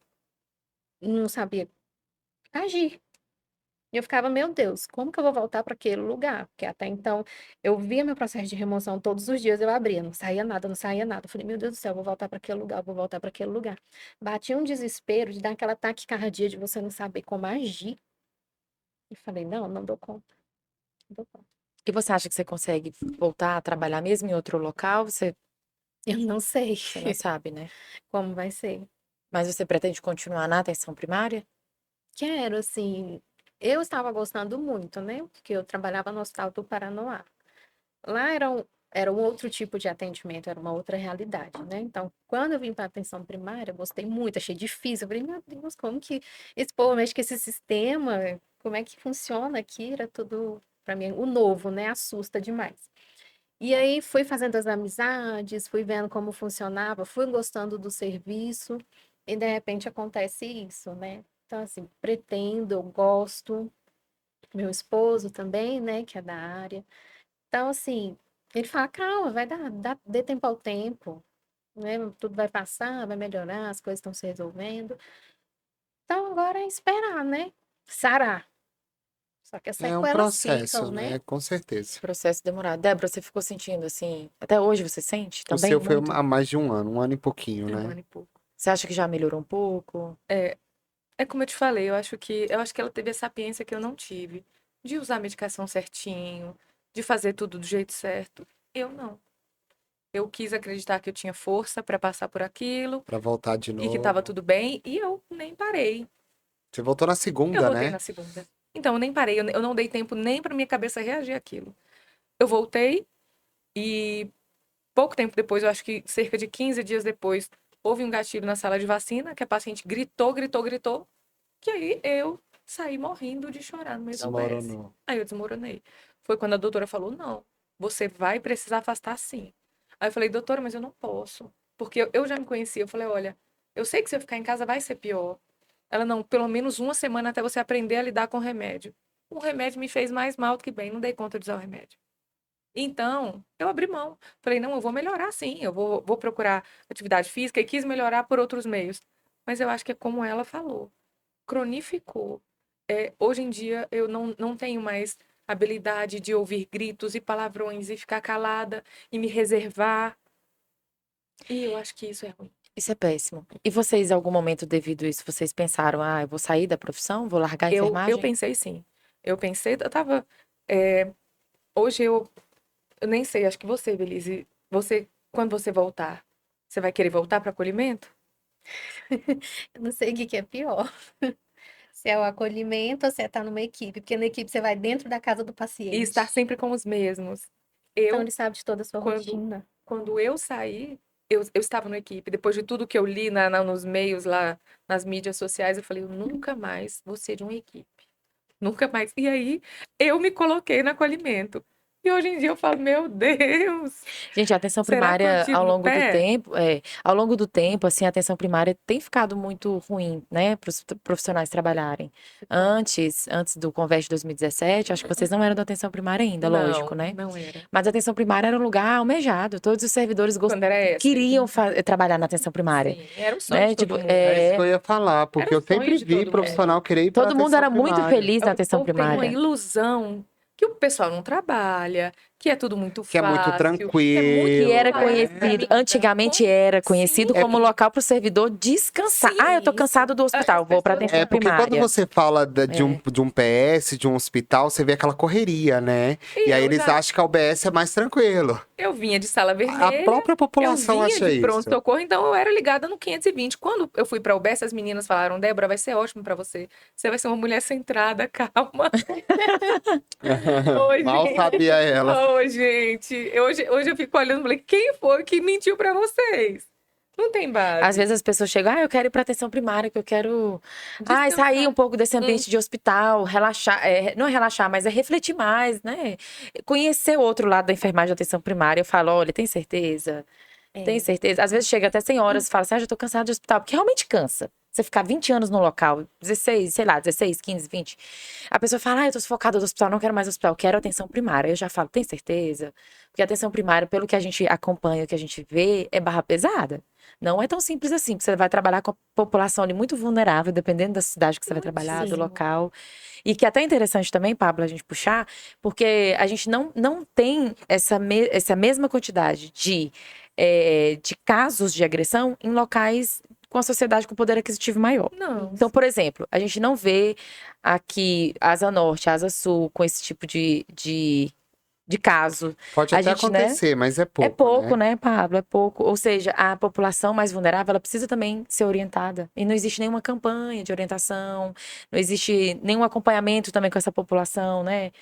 [SPEAKER 3] não sabia agir. E eu ficava, meu Deus, como que eu vou voltar para aquele lugar? Porque até então eu via meu processo de remoção todos os dias, eu abria, não saía nada, não saía nada. Eu falei, meu Deus do céu, eu vou voltar para aquele lugar, eu vou voltar para aquele lugar. Batia um desespero de dar aquela taquicardia de você não saber como agir. E falei, não, não dou conta. Não dou conta.
[SPEAKER 1] E você acha que você consegue voltar a trabalhar mesmo em outro local? Você
[SPEAKER 3] Eu não sei
[SPEAKER 1] não sabe, né?
[SPEAKER 3] como vai ser.
[SPEAKER 1] Mas você pretende continuar na atenção primária?
[SPEAKER 3] Quero, assim, eu estava gostando muito, né? Porque eu trabalhava no Hospital do Paranoá. Lá era um outro tipo de atendimento, era uma outra realidade, né? Então, quando eu vim para a atenção primária, eu gostei muito, achei difícil. Eu falei, meu Deus, como que esse povo mexe com esse sistema? Como é que funciona aqui? Era tudo, para mim, o novo, né? Assusta demais. E aí, fui fazendo as amizades, fui vendo como funcionava, fui gostando do serviço, e de repente acontece isso, né? Então, assim, pretendo, eu gosto, meu esposo também, né, que é da área. Então, assim, ele fala, calma, vai dê tempo ao tempo, né? Tudo vai passar, vai melhorar, as coisas estão se resolvendo. Então, agora é esperar, né? Sarar. Só que as
[SPEAKER 2] É um
[SPEAKER 3] sequelas
[SPEAKER 2] processo,
[SPEAKER 3] ficam,
[SPEAKER 2] né?
[SPEAKER 3] né?
[SPEAKER 2] Com certeza.
[SPEAKER 1] Processo demorado. Débora, você ficou sentindo assim? Até hoje você sente
[SPEAKER 2] O
[SPEAKER 1] também
[SPEAKER 2] seu foi
[SPEAKER 1] muito?
[SPEAKER 2] há mais de um ano e pouquinho,
[SPEAKER 4] Um
[SPEAKER 2] né?
[SPEAKER 4] ano e pouco.
[SPEAKER 1] Você acha que já melhorou um pouco?
[SPEAKER 4] É como eu te falei, eu acho que ela teve a sapiência que eu não tive, de usar a medicação certinho, de fazer tudo do jeito certo. Eu não. Eu quis acreditar que eu tinha força para passar por aquilo
[SPEAKER 2] Pra voltar de
[SPEAKER 4] e que estava
[SPEAKER 2] novo.
[SPEAKER 4] tudo bem, e eu nem parei.
[SPEAKER 2] Você voltou na
[SPEAKER 4] Eu
[SPEAKER 2] segunda,
[SPEAKER 4] voltei
[SPEAKER 2] né?
[SPEAKER 4] na segunda. Então, eu nem parei, eu não dei tempo nem para minha cabeça reagir àquilo. Eu voltei, E pouco tempo depois, eu acho que cerca de 15 dias depois, houve um gatilho na sala de vacina, que a paciente gritou, que aí eu saí morrendo de chorar no meio da UBS.
[SPEAKER 2] Desmoronou.
[SPEAKER 4] Aí eu desmoronei. Foi quando a doutora falou, não, você vai precisar afastar sim. Aí eu falei, doutora, mas eu não posso. Porque eu já me conhecia. Eu falei, olha, eu sei que se eu ficar em casa vai ser pior. Ela, não, pelo menos uma semana até você aprender a lidar com o remédio. O remédio me fez mais mal do que bem, não dei conta de usar o remédio. Então, eu abri mão. Falei, não, eu vou melhorar sim, eu vou procurar atividade física e quis melhorar por outros meios. Mas eu acho que é como ela falou, cronificou. Hoje em dia, eu não tenho mais habilidade de ouvir gritos e palavrões e ficar calada e me reservar. E eu acho que isso é ruim.
[SPEAKER 1] Isso é péssimo. E vocês, em algum momento, devido a isso, vocês pensaram, eu vou sair da profissão, vou largar a
[SPEAKER 4] Eu
[SPEAKER 1] enfermagem?
[SPEAKER 4] pensei sim. Eu pensei, eu tava. Hoje eu nem sei, acho que você, Belize, quando você voltar, você vai querer voltar para acolhimento?
[SPEAKER 3] Eu não sei o que que é pior. Se é o acolhimento ou se é estar numa equipe. Porque na equipe você vai dentro da casa do
[SPEAKER 4] E
[SPEAKER 3] paciente.
[SPEAKER 4] estar sempre com os mesmos.
[SPEAKER 3] Então ele sabe de toda a sua
[SPEAKER 4] quando,
[SPEAKER 3] rotina.
[SPEAKER 4] quando eu saí, eu estava na equipe. Depois de tudo que eu li nos meios lá, nas mídias sociais, eu falei, eu nunca mais vou ser de uma equipe. Nunca mais. E aí, eu me coloquei no acolhimento. E hoje em dia eu falo, meu Deus!
[SPEAKER 1] Gente, a atenção
[SPEAKER 4] Será que eu
[SPEAKER 1] primária,
[SPEAKER 4] tiro
[SPEAKER 1] ao
[SPEAKER 4] do
[SPEAKER 1] longo do
[SPEAKER 4] pé?
[SPEAKER 1] tempo, ao longo do tempo, assim, a atenção primária tem ficado muito ruim, né, para os profissionais trabalharem. Antes do Conveste de 2017, acho que vocês não eram da atenção primária ainda, lógico, né?
[SPEAKER 4] Não era.
[SPEAKER 1] Mas a atenção primária era um lugar almejado. Todos os servidores
[SPEAKER 4] Quando era essa.
[SPEAKER 1] queriam trabalhar na atenção primária.
[SPEAKER 4] Sim, era o sonho
[SPEAKER 1] Né?
[SPEAKER 4] de todo
[SPEAKER 1] Tipo,
[SPEAKER 4] mundo.
[SPEAKER 2] É isso que eu ia falar, porque
[SPEAKER 4] Era o
[SPEAKER 2] eu sempre
[SPEAKER 4] sonho de
[SPEAKER 2] vi
[SPEAKER 4] todo mundo.
[SPEAKER 2] profissional querer ir para
[SPEAKER 1] todo mundo era muito feliz na
[SPEAKER 4] O
[SPEAKER 1] atenção
[SPEAKER 4] povo tem uma
[SPEAKER 1] primária.
[SPEAKER 4] ilusão que o pessoal não trabalha, que é tudo muito
[SPEAKER 2] Que é muito
[SPEAKER 4] fácil,
[SPEAKER 2] tranquilo.
[SPEAKER 1] Que era
[SPEAKER 4] fácil.
[SPEAKER 1] conhecido, antigamente era conhecido
[SPEAKER 4] Sim.
[SPEAKER 1] como local para o servidor descansar.
[SPEAKER 4] Sim,
[SPEAKER 1] Eu tô cansado do hospital,
[SPEAKER 4] as
[SPEAKER 1] vou para
[SPEAKER 4] pessoas-
[SPEAKER 1] atenção
[SPEAKER 2] Porque quando
[SPEAKER 1] primária.
[SPEAKER 2] você fala de um PS, de um hospital, você vê aquela correria, né? E aí
[SPEAKER 4] eu
[SPEAKER 2] eles acham que a UBS é mais tranquilo.
[SPEAKER 4] Eu vinha de sala
[SPEAKER 2] A
[SPEAKER 4] vermelha,
[SPEAKER 2] própria
[SPEAKER 4] eu
[SPEAKER 2] população
[SPEAKER 4] vinha
[SPEAKER 2] acha
[SPEAKER 4] de
[SPEAKER 2] isso.
[SPEAKER 4] pronto-socorro, então eu era ligada no 520. Quando eu fui para a UBS, as meninas falaram, Débora, vai ser ótimo para você. Você vai ser uma mulher centrada, calma. Oi,
[SPEAKER 2] Mal
[SPEAKER 4] gente.
[SPEAKER 2] sabia ela.
[SPEAKER 4] Ô, gente, hoje eu fico olhando e falei, quem foi que mentiu pra vocês? Não tem base.
[SPEAKER 1] Às vezes as pessoas chegam, eu quero ir para atenção primária, que eu quero
[SPEAKER 4] Descansar.
[SPEAKER 1] sair um pouco desse ambiente de hospital, relaxar, não é relaxar, mas é refletir mais, né? Conhecer o outro lado da enfermagem da atenção primária. Eu falo, olha, tem certeza? Tem certeza? Às vezes chega até 100 horas e fala assim, já tô cansada de hospital, porque realmente cansa. Você ficar 20 anos no local, 16, sei lá, 16, 15, 20. A pessoa fala, eu tô sufocada do hospital, não quero mais hospital, quero atenção primária. Eu já falo, tem certeza? Porque a atenção primária, pelo que a gente acompanha, o que a gente vê, é barra pesada. Não é tão simples assim, porque você vai trabalhar com a população ali muito vulnerável, dependendo da cidade que você vai trabalhar, do
[SPEAKER 3] Muitíssimo.
[SPEAKER 1] local. E que é até interessante também, Pablo, a gente puxar, porque a gente não tem essa mesma quantidade de casos de agressão em locais com a sociedade com poder aquisitivo maior.
[SPEAKER 4] Não.
[SPEAKER 1] Então, por exemplo, a gente não vê aqui Asa Norte, Asa Sul com esse tipo de caso.
[SPEAKER 2] Pode
[SPEAKER 1] A
[SPEAKER 2] até
[SPEAKER 1] gente, né?
[SPEAKER 2] acontecer, mas é pouco.
[SPEAKER 1] É pouco, né, Pablo? É pouco. Ou seja, a população mais vulnerável, ela precisa também ser orientada. E não existe nenhuma campanha de orientação, não existe nenhum acompanhamento também com essa população, né?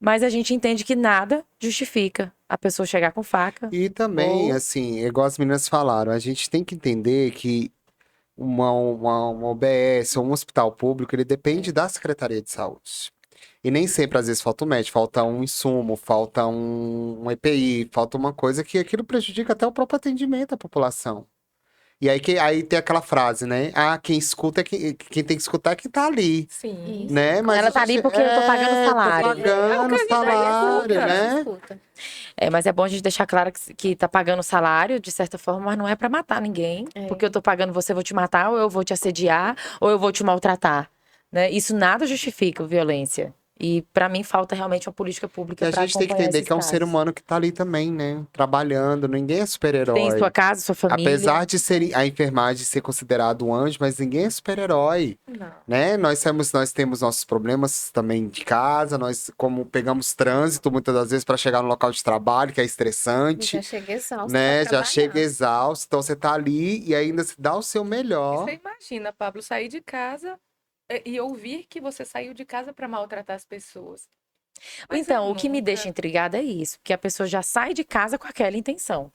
[SPEAKER 1] Mas a gente entende que nada justifica a pessoa chegar com faca.
[SPEAKER 2] E também,
[SPEAKER 1] Ou-
[SPEAKER 2] assim, igual as meninas falaram, a gente tem que entender que uma OBS ou um hospital público, ele depende da Secretaria de Saúde. E nem sempre, às vezes, falta um médico, falta um insumo, falta um EPI, falta uma coisa que aquilo prejudica até o próprio atendimento à população. E aí tem aquela frase, né? Quem escuta quem tem que escutar é quem tá ali.
[SPEAKER 4] Sim.
[SPEAKER 3] Isso.
[SPEAKER 2] Né? Mas
[SPEAKER 1] Ela tá ali porque eu tô pagando salário.
[SPEAKER 2] Tô pagando salário, né?
[SPEAKER 3] Escuta.
[SPEAKER 1] Mas é bom a gente deixar claro que tá pagando salário, de certa forma, mas não é pra matar ninguém. Porque eu tô pagando você, eu vou te matar, ou eu vou te assediar, ou eu vou te maltratar. Né? Isso nada justifica violência. E pra mim falta realmente uma política pública
[SPEAKER 2] E a
[SPEAKER 1] pra
[SPEAKER 2] gente tem que
[SPEAKER 1] acompanhar
[SPEAKER 2] entender
[SPEAKER 1] esses
[SPEAKER 2] que é um ser
[SPEAKER 1] casos.
[SPEAKER 2] humano que tá ali também, né? Trabalhando, ninguém é super-herói.
[SPEAKER 1] Tem sua casa, sua família.
[SPEAKER 2] Apesar de a enfermagem ser considerado um anjo, mas ninguém é super-herói,
[SPEAKER 4] Não.
[SPEAKER 2] né? Nós temos nossos problemas também de casa, nós como pegamos trânsito muitas das vezes para chegar no local de trabalho, que é estressante,
[SPEAKER 3] Já chega exausto
[SPEAKER 2] né?
[SPEAKER 3] pra
[SPEAKER 2] Já
[SPEAKER 3] trabalhar.
[SPEAKER 2] chega exausto, então você tá ali e ainda se dá o seu
[SPEAKER 4] E
[SPEAKER 2] melhor.
[SPEAKER 4] você imagina, Pablo, sair de casa e ouvir que você saiu de casa para maltratar as pessoas. Mas
[SPEAKER 1] Então,
[SPEAKER 4] eu
[SPEAKER 1] o que me
[SPEAKER 4] nunca-
[SPEAKER 1] deixa intrigada é isso, que a pessoa já sai de casa com aquela intenção.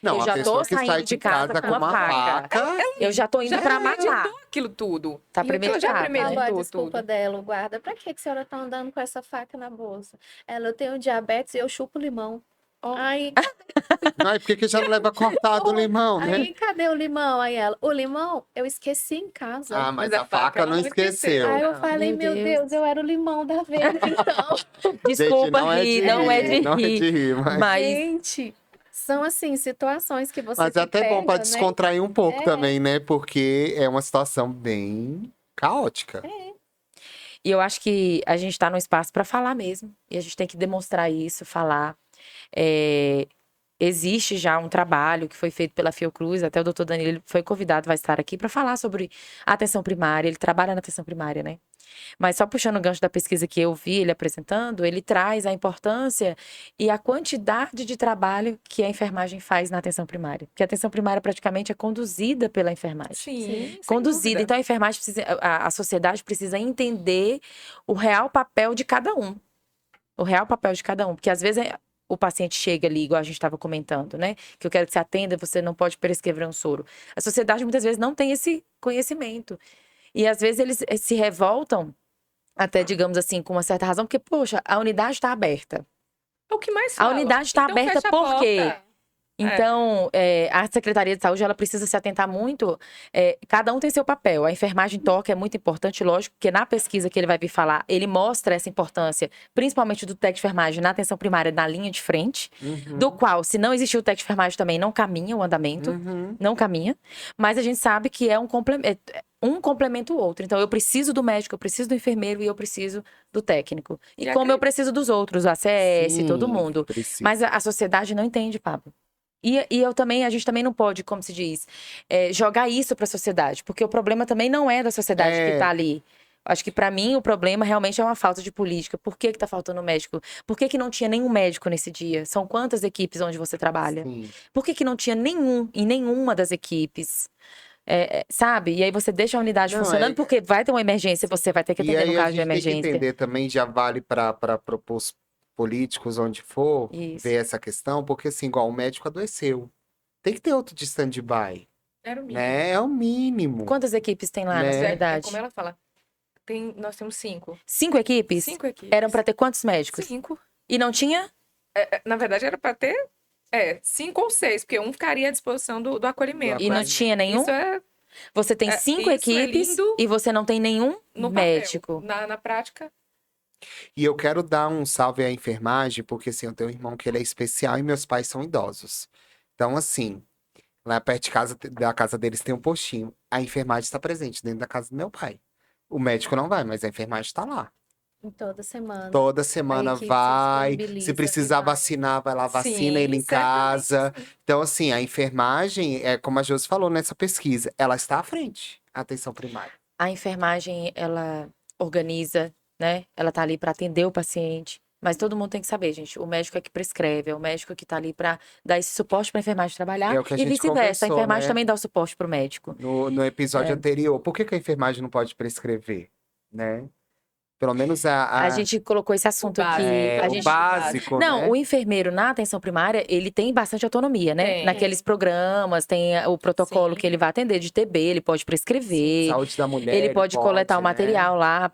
[SPEAKER 2] Não,
[SPEAKER 1] Eu
[SPEAKER 2] a
[SPEAKER 1] já
[SPEAKER 2] pessoa
[SPEAKER 1] tô
[SPEAKER 2] que
[SPEAKER 1] saindo
[SPEAKER 2] sai
[SPEAKER 1] de
[SPEAKER 2] de casa
[SPEAKER 1] casa
[SPEAKER 2] com uma faca.
[SPEAKER 1] Eu já tô indo
[SPEAKER 4] Já
[SPEAKER 1] pra matar.
[SPEAKER 4] premeditou aquilo tudo.
[SPEAKER 1] Tá
[SPEAKER 4] E aquilo já
[SPEAKER 1] premeditado, né?
[SPEAKER 3] Falou a
[SPEAKER 4] premeditou
[SPEAKER 3] desculpa
[SPEAKER 4] tudo.
[SPEAKER 3] dela, o guarda. Pra que a senhora tá andando com essa faca na bolsa? Ela, eu tenho diabetes e eu chupo limão.
[SPEAKER 4] Ó.
[SPEAKER 3] Aí,
[SPEAKER 2] Ai, por que já não leva cortado o limão, né?
[SPEAKER 3] aí, cadê o limão? Aí ela, o limão eu esqueci em casa.
[SPEAKER 2] Ah, mas a faca
[SPEAKER 4] ela
[SPEAKER 2] não esqueceu.
[SPEAKER 3] Aí eu
[SPEAKER 4] Não.
[SPEAKER 3] falei,
[SPEAKER 1] Meu
[SPEAKER 3] meu
[SPEAKER 1] Deus.
[SPEAKER 3] Deus, eu era o limão da vez, então.
[SPEAKER 1] Desculpa
[SPEAKER 2] Gente,
[SPEAKER 1] rir, não é de
[SPEAKER 2] não é
[SPEAKER 1] rir.
[SPEAKER 2] de rir, mas...
[SPEAKER 1] Mas
[SPEAKER 3] Gente, são assim, situações que você
[SPEAKER 2] Mas
[SPEAKER 3] se
[SPEAKER 2] é até bom pra
[SPEAKER 3] pega, né?
[SPEAKER 2] descontrair um pouco
[SPEAKER 3] É.
[SPEAKER 2] também, né? Porque é uma situação bem caótica.
[SPEAKER 1] e eu acho que a gente tá num espaço pra falar mesmo. E a gente tem que demonstrar isso, falar. É, existe já um trabalho que foi feito pela Fiocruz, até o doutor Danilo ele foi convidado, vai estar aqui para falar sobre a atenção primária. Ele trabalha na atenção primária, né? Mas só puxando o gancho da pesquisa que eu vi ele apresentando, ele traz a importância e a quantidade de trabalho que a enfermagem faz na atenção primária. Porque a atenção primária praticamente é conduzida pela enfermagem.
[SPEAKER 4] Sim, sem
[SPEAKER 1] Conduzida.
[SPEAKER 4] dúvida.
[SPEAKER 1] Então a enfermagem precisa, a sociedade precisa entender o real papel de cada um. O real papel de cada um. Porque às vezes o paciente chega ali, igual a gente estava comentando, né? Que eu quero que você atenda, você não pode prescrever um soro. A sociedade muitas vezes não tem esse conhecimento. E às vezes eles se revoltam, até digamos assim, com uma certa razão, porque, poxa, a unidade está aberta.
[SPEAKER 4] É o que mais
[SPEAKER 1] A
[SPEAKER 4] fala.
[SPEAKER 1] unidade está
[SPEAKER 4] Então,
[SPEAKER 1] aberta
[SPEAKER 4] fecha a
[SPEAKER 1] por quê?
[SPEAKER 4] porta.
[SPEAKER 1] Então, a Secretaria de Saúde, ela precisa se atentar muito. Cada um tem seu papel. A enfermagem toca é muito importante, lógico, porque na pesquisa que ele vai vir falar, ele mostra essa importância, principalmente do técnico de enfermagem na atenção primária, na linha de frente, do qual, se não existir o técnico de enfermagem também, não caminha o andamento, não caminha. Mas a gente sabe que é um complemento. Um complementa o outro. Então, eu preciso do médico, eu preciso do enfermeiro e eu preciso do técnico. E
[SPEAKER 4] E
[SPEAKER 1] como eu preciso dos outros, o ACS, todo mundo.
[SPEAKER 2] Precisa.
[SPEAKER 1] Mas a sociedade não entende, Pablo. E a gente também não pode, como se diz, jogar isso para a sociedade, porque o problema também não é da sociedade que está ali. Acho que para mim o problema realmente é uma falta de política. Por que tá faltando médico? Por que não tinha nenhum médico nesse dia? São quantas equipes onde você trabalha?
[SPEAKER 2] Sim.
[SPEAKER 1] Por que não tinha nenhum em nenhuma das equipes? Sabe? E aí você deixa a unidade
[SPEAKER 2] Não,
[SPEAKER 1] funcionando porque vai ter uma emergência, você vai ter que
[SPEAKER 2] E
[SPEAKER 1] atender
[SPEAKER 2] aí
[SPEAKER 1] no
[SPEAKER 2] a
[SPEAKER 1] caso de
[SPEAKER 2] gente tem que
[SPEAKER 1] emergência.
[SPEAKER 2] entender também, já vale para propor políticos onde for,
[SPEAKER 1] Isso.
[SPEAKER 2] ver essa questão, porque assim, igual o médico adoeceu. Tem que ter outro de stand-by,
[SPEAKER 4] Era o mínimo.
[SPEAKER 2] né? É o mínimo.
[SPEAKER 1] Quantas equipes tem lá na
[SPEAKER 2] Né?
[SPEAKER 1] sua
[SPEAKER 4] É
[SPEAKER 1] unidade?
[SPEAKER 4] como ela fala. Nós temos 5.
[SPEAKER 1] 5 equipes?
[SPEAKER 4] 5 equipes.
[SPEAKER 1] Eram para ter quantos médicos?
[SPEAKER 4] 5.
[SPEAKER 1] E não tinha?
[SPEAKER 4] Na verdade, era para ter 5 ou 6, porque um ficaria à disposição do acolhimento.
[SPEAKER 1] E não
[SPEAKER 2] Mas
[SPEAKER 1] tinha nenhum?
[SPEAKER 4] Isso é
[SPEAKER 1] Você tem 5
[SPEAKER 4] isso é
[SPEAKER 1] equipes
[SPEAKER 4] lindo
[SPEAKER 1] e você não tem nenhum
[SPEAKER 4] no
[SPEAKER 1] médico.
[SPEAKER 4] papel. Na prática,
[SPEAKER 2] E eu quero dar um salve à enfermagem, porque assim, eu tenho um irmão que ele é especial e meus pais são idosos. Então, assim, lá perto de casa, da casa deles tem um postinho. A enfermagem está presente dentro da casa do meu pai. O médico não vai, mas a enfermagem está lá.
[SPEAKER 3] Toda semana.
[SPEAKER 2] Toda semana
[SPEAKER 3] equipe se
[SPEAKER 2] vai.
[SPEAKER 3] disponibiliza
[SPEAKER 2] Se precisar
[SPEAKER 3] e vai.
[SPEAKER 2] vacinar, vai lá, vacina
[SPEAKER 4] sim,
[SPEAKER 2] ele em casa.
[SPEAKER 4] certamente sim.
[SPEAKER 2] Então, assim, a enfermagem, como a Josi falou nessa pesquisa, ela está à frente, a atenção primária.
[SPEAKER 1] A enfermagem, ela organiza, né? Ela tá ali para atender o paciente. Mas todo mundo tem que saber, gente. O médico é que prescreve, é o médico que tá ali para dar esse suporte para a enfermagem trabalhar.
[SPEAKER 2] É o que a
[SPEAKER 1] E
[SPEAKER 2] gente
[SPEAKER 1] vice-versa. A
[SPEAKER 2] conversou,
[SPEAKER 1] enfermagem
[SPEAKER 2] né?
[SPEAKER 1] também dá o suporte pro médico.
[SPEAKER 2] No episódio anterior, por que a enfermagem não pode prescrever, né? Pelo menos
[SPEAKER 1] A gente colocou esse assunto aqui. A
[SPEAKER 2] o
[SPEAKER 1] gente...
[SPEAKER 2] básico,
[SPEAKER 1] Não,
[SPEAKER 2] né?
[SPEAKER 1] o enfermeiro na atenção primária, ele tem bastante autonomia, né?
[SPEAKER 4] Tem.
[SPEAKER 1] Naqueles programas, tem o protocolo
[SPEAKER 4] Sim.
[SPEAKER 1] que ele vai atender de TB, ele pode prescrever.
[SPEAKER 2] Saúde da mulher.
[SPEAKER 1] Ele pode coletar o
[SPEAKER 2] né?
[SPEAKER 1] material lá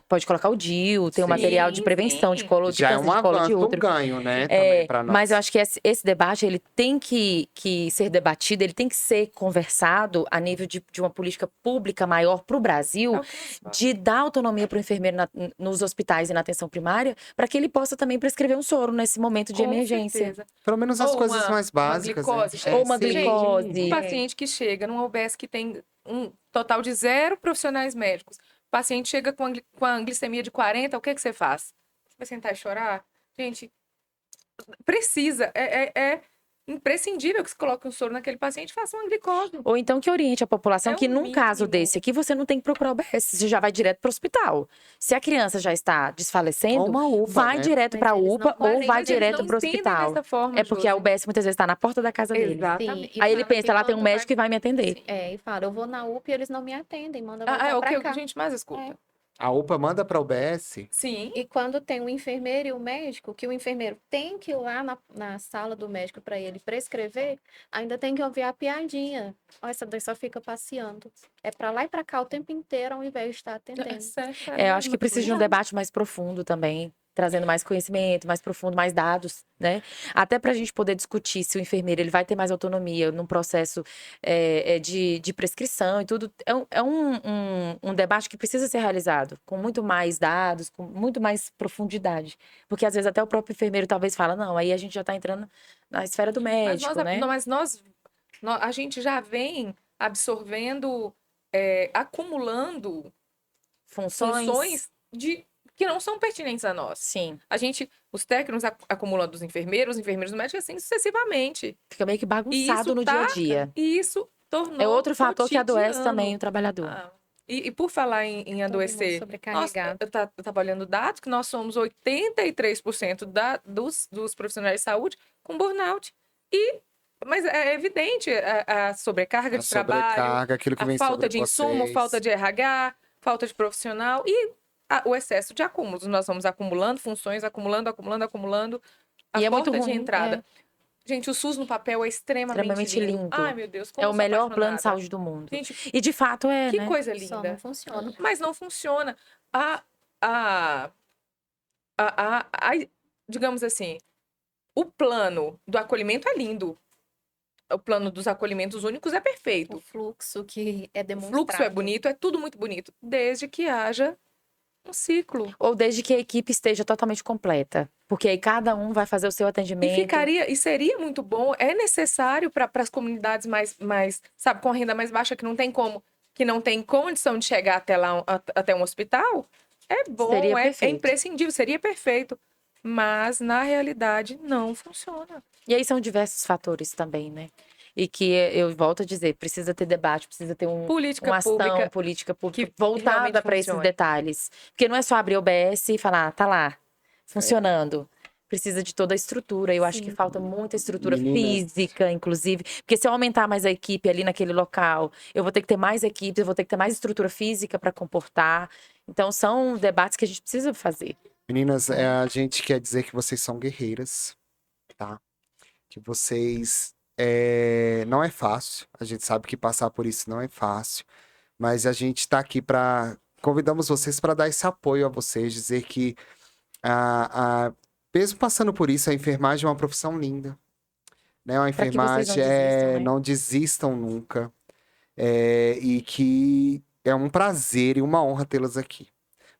[SPEAKER 1] pode colocar o DIU, tem o
[SPEAKER 2] Sim,
[SPEAKER 1] material de prevenção de
[SPEAKER 4] sim.
[SPEAKER 1] colo de
[SPEAKER 2] Já é
[SPEAKER 1] câncer
[SPEAKER 2] um
[SPEAKER 1] de colo de
[SPEAKER 2] avanço, um
[SPEAKER 1] útero.
[SPEAKER 2] ganho, né? Também pra nós.
[SPEAKER 1] Mas eu acho que esse debate ele tem que ser debatido, ele tem que ser conversado a nível de uma política pública maior para o Brasil,
[SPEAKER 4] É o que nós falamos.
[SPEAKER 1] de dar autonomia para o enfermeiro nos hospitais e na atenção primária, para que ele possa também prescrever um soro nesse momento de
[SPEAKER 4] Com
[SPEAKER 1] emergência.
[SPEAKER 4] certeza.
[SPEAKER 2] Pelo menos as
[SPEAKER 4] Ou
[SPEAKER 2] coisas mais
[SPEAKER 4] uma
[SPEAKER 2] básicas.
[SPEAKER 4] glicose,
[SPEAKER 2] né?
[SPEAKER 1] Ou uma
[SPEAKER 2] sim.
[SPEAKER 1] glicose.
[SPEAKER 4] Um paciente que chega numa UBS que tem um total de 0 profissionais médicos. O paciente chega com a glicemia de 40, o que você faz? Você vai sentar e chorar? Gente, precisa. É imprescindível que se coloque um soro naquele paciente e faça uma glicose.
[SPEAKER 1] Ou então que oriente a população
[SPEAKER 4] É
[SPEAKER 1] que
[SPEAKER 4] o
[SPEAKER 1] num caso
[SPEAKER 4] mínimo.
[SPEAKER 1] desse aqui você não tem que procurar o UBS, você já vai direto para o hospital. Se a criança já está desfalecendo,
[SPEAKER 2] Ou uma UPA,
[SPEAKER 1] vai
[SPEAKER 2] né?
[SPEAKER 1] direto para a
[SPEAKER 3] Mas eles
[SPEAKER 1] UPA
[SPEAKER 3] não
[SPEAKER 1] ou
[SPEAKER 3] podem,
[SPEAKER 1] vai
[SPEAKER 3] mas eles
[SPEAKER 1] direto
[SPEAKER 4] não
[SPEAKER 1] para o
[SPEAKER 4] entendem
[SPEAKER 1] hospital.
[SPEAKER 4] dessa forma,
[SPEAKER 1] É porque a
[SPEAKER 4] Josi.
[SPEAKER 1] UBS muitas vezes está na porta da casa dele.
[SPEAKER 4] Exatamente.
[SPEAKER 3] Sim,
[SPEAKER 1] Aí ele
[SPEAKER 3] fala
[SPEAKER 1] pensa,
[SPEAKER 3] que
[SPEAKER 1] lá tem um
[SPEAKER 3] quando
[SPEAKER 1] médico que vai me atender.
[SPEAKER 3] E fala, eu vou na UPA e eles não me atendem, manda voltar
[SPEAKER 4] É o
[SPEAKER 3] pra
[SPEAKER 4] que
[SPEAKER 3] cá.
[SPEAKER 4] a gente mais escuta.
[SPEAKER 3] É.
[SPEAKER 2] A UPA manda para a UBS?
[SPEAKER 4] Sim.
[SPEAKER 3] E quando tem um enfermeiro e um médico, que o enfermeiro tem que ir lá na sala do médico para ele prescrever, ainda tem que ouvir a piadinha. Ó, essa daí só fica passeando. É para lá e para cá o tempo inteiro, ao invés de estar atendendo.
[SPEAKER 1] Eu acho que precisa de um debate mais profundo também, trazendo mais conhecimento, mais profundo, mais dados, né? Até para a gente poder discutir se o enfermeiro ele vai ter mais autonomia num processo de prescrição e tudo. É um debate que precisa ser realizado com muito mais dados, com muito mais profundidade. Porque às vezes até o próprio enfermeiro talvez fala, não, aí a gente já está entrando na esfera do médico, né?
[SPEAKER 4] A gente já vem absorvendo, acumulando funções que não são pertinentes a nós.
[SPEAKER 1] Sim.
[SPEAKER 4] Os técnicos acumulam dos enfermeiros, os enfermeiros do médico, assim sucessivamente.
[SPEAKER 1] Fica meio que bagunçado no dia a dia.
[SPEAKER 4] E isso tornou
[SPEAKER 1] É outro fator que adoece
[SPEAKER 4] cotidiano.
[SPEAKER 1] também o trabalhador.
[SPEAKER 4] E por falar em adoecer, eu estava olhando dados que nós somos 83% dos profissionais de saúde com burnout. Mas é evidente a sobrecarga de trabalho,
[SPEAKER 2] aquilo que vem
[SPEAKER 4] a falta de insumo,
[SPEAKER 2] vocês.
[SPEAKER 4] falta de RH, falta de profissional e o excesso de acúmulos. Nós vamos acumulando funções, acumulando. A
[SPEAKER 1] E é muito
[SPEAKER 4] porta de
[SPEAKER 1] ruim,
[SPEAKER 4] entrada. Gente, o SUS no papel é extremamente lindo. Ai, meu Deus, como
[SPEAKER 1] é o melhor plano de
[SPEAKER 4] apaixonada.
[SPEAKER 1] saúde do mundo.
[SPEAKER 4] Gente,
[SPEAKER 1] e de fato
[SPEAKER 4] que
[SPEAKER 1] né?
[SPEAKER 4] coisa linda.
[SPEAKER 3] Só não funciona.
[SPEAKER 4] Mas não funciona. Digamos assim, o plano do acolhimento é lindo. O plano dos acolhimentos únicos é perfeito.
[SPEAKER 3] O fluxo que é
[SPEAKER 4] O
[SPEAKER 3] demonstrado.
[SPEAKER 4] fluxo é bonito, é tudo muito bonito, desde que haja um ciclo.
[SPEAKER 1] Ou desde que a equipe esteja totalmente completa. Porque aí cada um vai fazer o seu atendimento.
[SPEAKER 4] E seria muito bom, é necessário para as comunidades mais, sabe, com renda mais baixa, que não tem condição de chegar até lá, até um hospital. É bom, é imprescindível, seria perfeito. Mas, na realidade, não funciona.
[SPEAKER 1] E aí são diversos fatores também, né? E que eu volto a dizer, precisa ter debate, precisa ter uma ação política pública voltada para esses detalhes. Porque não é só abrir o OBS e falar, tá lá, funcionando. Precisa de toda a estrutura. Eu acho que falta muita estrutura física, inclusive. Porque se eu aumentar mais a equipe ali naquele local, eu vou ter que ter mais equipes, eu vou ter que ter mais estrutura física para comportar. Então, são debates que a gente precisa fazer.
[SPEAKER 2] Meninas, a gente quer dizer que vocês são guerreiras, tá? Que vocês... não é fácil, a gente sabe que passar por isso não é fácil, mas a gente tá aqui convidamos vocês para dar esse apoio a vocês, dizer que mesmo passando por isso, a enfermagem é uma profissão linda, né? A enfermagem não desistam nunca, e que é um prazer e uma honra tê-las aqui.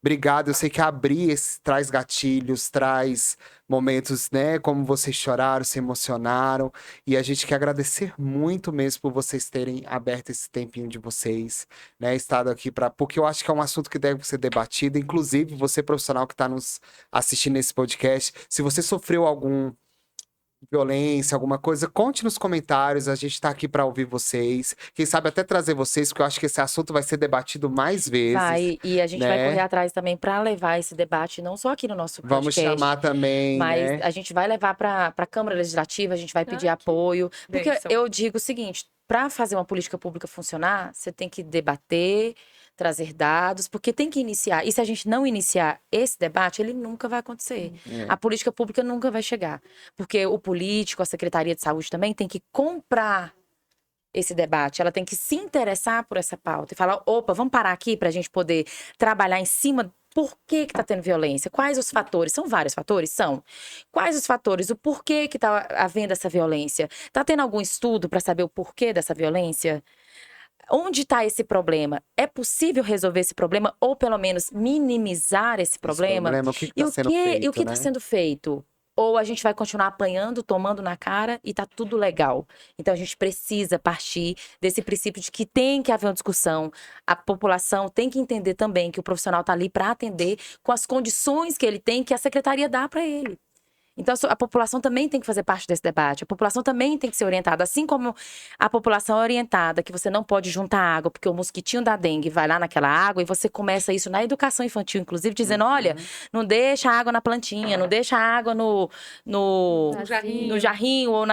[SPEAKER 2] Obrigado, eu sei que abrir traz gatilhos, traz momentos, né, como vocês choraram, se emocionaram, e a gente quer agradecer muito mesmo por vocês terem aberto esse tempinho de vocês, né, estado aqui porque eu acho que é um assunto que deve ser debatido, inclusive você profissional que está nos assistindo nesse podcast, se você sofreu algum violência, alguma coisa, conte nos comentários, a gente tá aqui para ouvir vocês, quem sabe até trazer vocês, porque eu acho que esse assunto vai ser debatido mais vezes.
[SPEAKER 1] Vai, e a gente vai correr atrás também para levar esse debate, não só aqui no nosso podcast.
[SPEAKER 2] Vamos chamar também,
[SPEAKER 1] mas a gente vai levar para a Câmara Legislativa, a gente vai pedir apoio, porque eu digo o seguinte, para fazer uma política pública funcionar, você tem que debater, trazer dados, porque tem que iniciar. E se a gente não iniciar esse debate, ele nunca vai acontecer. A política pública nunca vai chegar. Porque o político, a Secretaria de Saúde também tem que comprar esse debate. Ela tem que se interessar por essa pauta e falar, opa, vamos parar aqui para a gente poder trabalhar em cima. Por que está tendo violência? Quais os fatores? São vários fatores? São. Quais os fatores? O porquê que está havendo essa violência? Está tendo algum estudo para saber o porquê dessa violência? Onde está esse problema? É possível resolver esse problema ou pelo menos minimizar esse problema?
[SPEAKER 2] O que está sendo feito?
[SPEAKER 1] E o que está sendo feito? Ou a gente vai continuar apanhando, tomando na cara e tá tudo legal? Então a gente precisa partir desse princípio de que tem que haver uma discussão. A população tem que entender também que o profissional está ali para atender com as condições que ele tem, que a secretaria dá para ele. Então, a população também tem que fazer parte desse debate. A população também tem que ser orientada. Assim como a população é orientada que você não pode juntar água, porque o mosquitinho da dengue vai lá naquela água, e você começa isso na educação infantil, inclusive, dizendo, olha, não deixa água na plantinha, não deixa água no jarrinho ou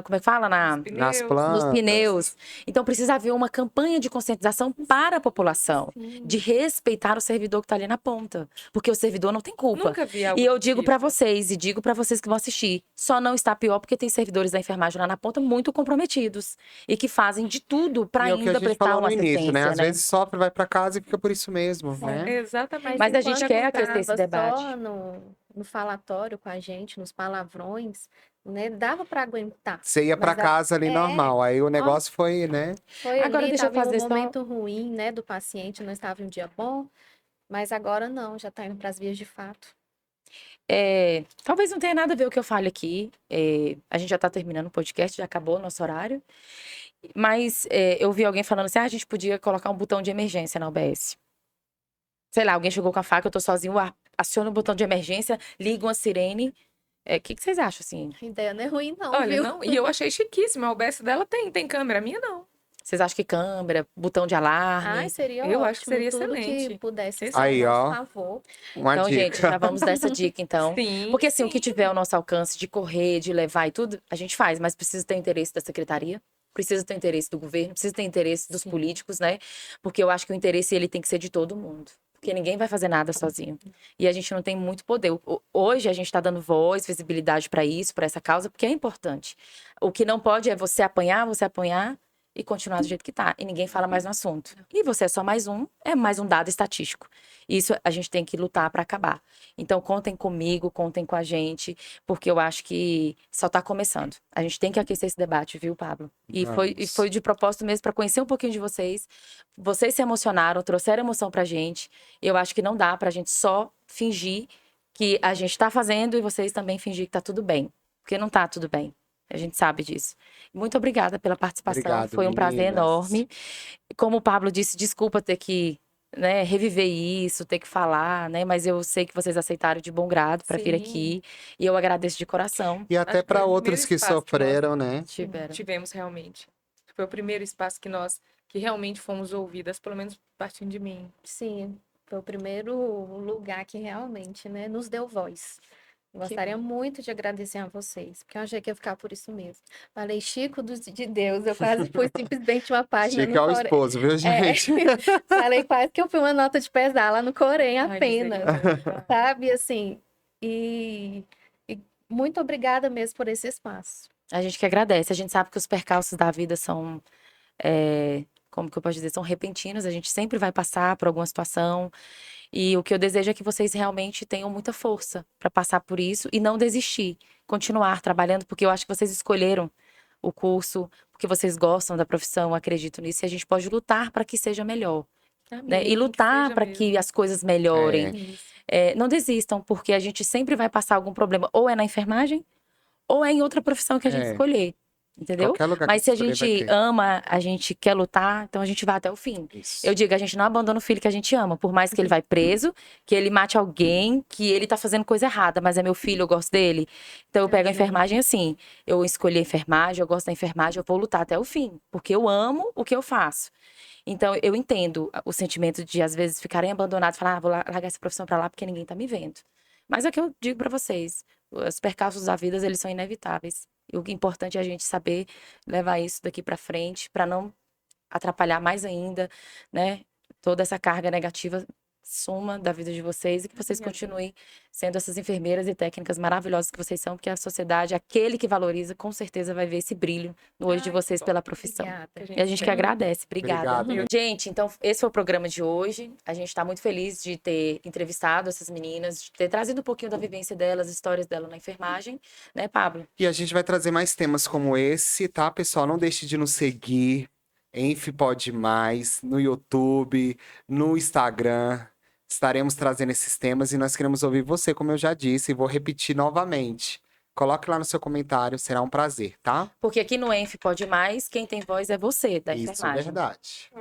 [SPEAKER 1] como é que fala?
[SPEAKER 2] Nas plantas.
[SPEAKER 1] Nos pneus. Então, precisa haver uma campanha de conscientização para a população, de respeitar o servidor que está ali na ponta. Porque o servidor não tem culpa.
[SPEAKER 4] Nunca vi algo
[SPEAKER 1] E eu digo para vocês, e digo para vocês que vão assistir, só não está pior porque tem servidores da enfermagem lá na ponta muito comprometidos e que fazem de tudo para ainda prestar uma assistência,
[SPEAKER 2] né? Às vezes sofre, vai para casa e fica por isso mesmo, né?
[SPEAKER 4] Exatamente.
[SPEAKER 1] Mas a gente quer acrescer esse debate.
[SPEAKER 3] Só no falatório com a gente, nos palavrões, né? Dava para aguentar.
[SPEAKER 2] Você ia para casa ali normal, aí o negócio foi, né?
[SPEAKER 3] Foi
[SPEAKER 1] agora
[SPEAKER 3] ali,
[SPEAKER 1] deixa eu fazer
[SPEAKER 3] um momento ruim, né, do paciente, não estava em um dia bom, mas agora não, já está indo para as vias de fato.
[SPEAKER 1] Talvez não tenha nada a ver o que eu falo aqui. A gente já está terminando o podcast, já acabou o nosso horário. Mas eu vi alguém falando assim, a gente podia colocar um botão de emergência na UBS. Sei lá, alguém chegou com a faca, eu tô sozinho, aciona o botão de emergência, liga uma sirene. O que vocês acham, assim?
[SPEAKER 3] A ideia não é ruim, não,
[SPEAKER 4] Olha,
[SPEAKER 3] viu?
[SPEAKER 4] não, e eu achei chiquíssimo. A UBS dela tem câmera, a minha não.
[SPEAKER 1] Vocês acham que câmera, botão de alarme?
[SPEAKER 3] Ai, seria
[SPEAKER 4] Eu
[SPEAKER 3] ótimo,
[SPEAKER 4] acho que seria
[SPEAKER 3] tudo
[SPEAKER 4] excelente.
[SPEAKER 3] que pudesse ser
[SPEAKER 2] Aí,
[SPEAKER 3] ao
[SPEAKER 2] ó.
[SPEAKER 3] nosso favor.
[SPEAKER 2] Uma
[SPEAKER 1] Então,
[SPEAKER 2] dica.
[SPEAKER 1] gente, já vamos dessa dica, então.
[SPEAKER 4] Sim,
[SPEAKER 1] Porque assim, o que
[SPEAKER 4] sim.
[SPEAKER 1] tiver ao nosso alcance de correr, de levar e tudo, a gente faz, mas precisa ter interesse da secretaria, precisa ter interesse do governo, precisa ter interesse dos políticos, né? Porque eu acho que o interesse ele tem que ser de todo mundo. Porque ninguém vai fazer nada sozinho. E a gente não tem muito poder. Hoje a gente está dando voz, visibilidade para isso, para essa causa, porque é importante. O que não pode é você apanhar e continuar do jeito que tá. E ninguém fala mais no assunto. E você é só mais um dado estatístico. Isso a gente tem que lutar para acabar. Então, contem comigo, contem com a gente, porque eu acho que só tá começando. A gente tem que aquecer esse debate, viu, Pablo? E foi de propósito mesmo para conhecer um pouquinho de vocês. Vocês se emocionaram, trouxeram emoção pra gente. Eu acho que não dá pra gente só fingir que a gente tá fazendo e vocês também fingir que tá tudo bem. Porque não tá tudo bem. A gente sabe disso. Muito obrigada pela participação.
[SPEAKER 2] Obrigado,
[SPEAKER 1] foi um prazer
[SPEAKER 2] meninas.
[SPEAKER 1] enorme. Como o Pablo disse, desculpa ter que reviver isso, ter que falar, né? Mas eu sei que vocês aceitaram de bom grado para vir aqui. E eu agradeço de coração.
[SPEAKER 2] E até
[SPEAKER 4] Acho que
[SPEAKER 2] para
[SPEAKER 4] foi o
[SPEAKER 2] outros
[SPEAKER 4] primeiro
[SPEAKER 2] que
[SPEAKER 4] espaço que
[SPEAKER 2] sofreram, né?
[SPEAKER 4] Tivemos realmente. Foi o primeiro espaço que realmente fomos ouvidas, pelo menos partindo de mim.
[SPEAKER 3] Sim, foi o primeiro lugar que realmente, né, nos deu voz. Gostaria muito de agradecer a vocês, porque eu achei que ia ficar por isso mesmo. Falei, Chico de Deus, eu quase fui simplesmente uma página
[SPEAKER 2] Chico
[SPEAKER 3] no
[SPEAKER 2] é o
[SPEAKER 3] Corém.
[SPEAKER 2] esposo, viu, gente?
[SPEAKER 3] Falei quase que eu fui uma nota de pesar lá no Corém
[SPEAKER 4] Ai,
[SPEAKER 3] apenas,
[SPEAKER 4] misericórdia.
[SPEAKER 3] sabe? Assim, e muito obrigada mesmo por esse espaço.
[SPEAKER 1] A gente que agradece. A gente sabe que os percalços da vida são, como que eu posso dizer, são repentinos. A gente sempre vai passar por alguma situação. E o que eu desejo é que vocês realmente tenham muita força para passar por isso e não desistir. Continuar trabalhando, porque eu acho que vocês escolheram o curso, porque vocês gostam da profissão, eu acredito nisso. E a gente pode lutar para que seja melhor. Né? E
[SPEAKER 4] Amém,
[SPEAKER 1] lutar
[SPEAKER 4] seja
[SPEAKER 1] para
[SPEAKER 4] mesmo.
[SPEAKER 1] que as coisas melhorem.
[SPEAKER 4] Isso.
[SPEAKER 1] Não desistam, porque a gente sempre vai passar algum problema, ou é na enfermagem, ou é em outra profissão que a gente escolher. Entendeu?
[SPEAKER 2] Qualquer lugar
[SPEAKER 1] Mas
[SPEAKER 2] que
[SPEAKER 1] se a
[SPEAKER 2] escolher vai
[SPEAKER 1] gente
[SPEAKER 2] ter.
[SPEAKER 1] ama, a gente quer lutar, então a gente vai até o fim.
[SPEAKER 2] Isso.
[SPEAKER 1] Eu digo, a gente não abandona o filho que a gente ama, por mais que ele vai preso, que ele mate alguém, que ele tá fazendo coisa errada, mas é meu filho, eu gosto dele. Então eu pego a enfermagem assim, eu escolhi a enfermagem, eu gosto da enfermagem, eu vou lutar até o fim, porque eu amo o que eu faço. Então eu entendo o sentimento de às vezes ficarem abandonados, falar, vou largar essa profissão pra lá porque ninguém tá me vendo. Mas é o que eu digo pra vocês, os percalços da vida, eles são inevitáveis. E o importante é a gente saber levar isso daqui para frente, para não atrapalhar mais ainda, né? Toda essa carga negativa suma da vida de vocês e que vocês continuem sendo essas enfermeiras e técnicas maravilhosas que vocês são, porque a sociedade, aquele que valoriza, com certeza vai ver esse brilho no olho de vocês pela profissão.
[SPEAKER 3] Obrigada.
[SPEAKER 1] E a gente que agradece. Obrigada.
[SPEAKER 2] Obrigado.
[SPEAKER 1] Gente, então esse foi o programa de hoje. A gente está muito feliz de ter entrevistado essas meninas, de ter trazido um pouquinho da vivência delas, histórias dela na enfermagem, né, Pablo?
[SPEAKER 2] E a gente vai trazer mais temas como esse, tá, pessoal? Não deixe de nos seguir. Enf Pode Mais, no YouTube, no Instagram. Estaremos trazendo esses temas e nós queremos ouvir você, como eu já disse, e vou repetir novamente. Coloque lá no seu comentário, será um prazer, tá?
[SPEAKER 1] Porque aqui no Enf Pode Mais, quem tem voz é você, da
[SPEAKER 2] Isso é
[SPEAKER 1] enfermagem.
[SPEAKER 2] verdade.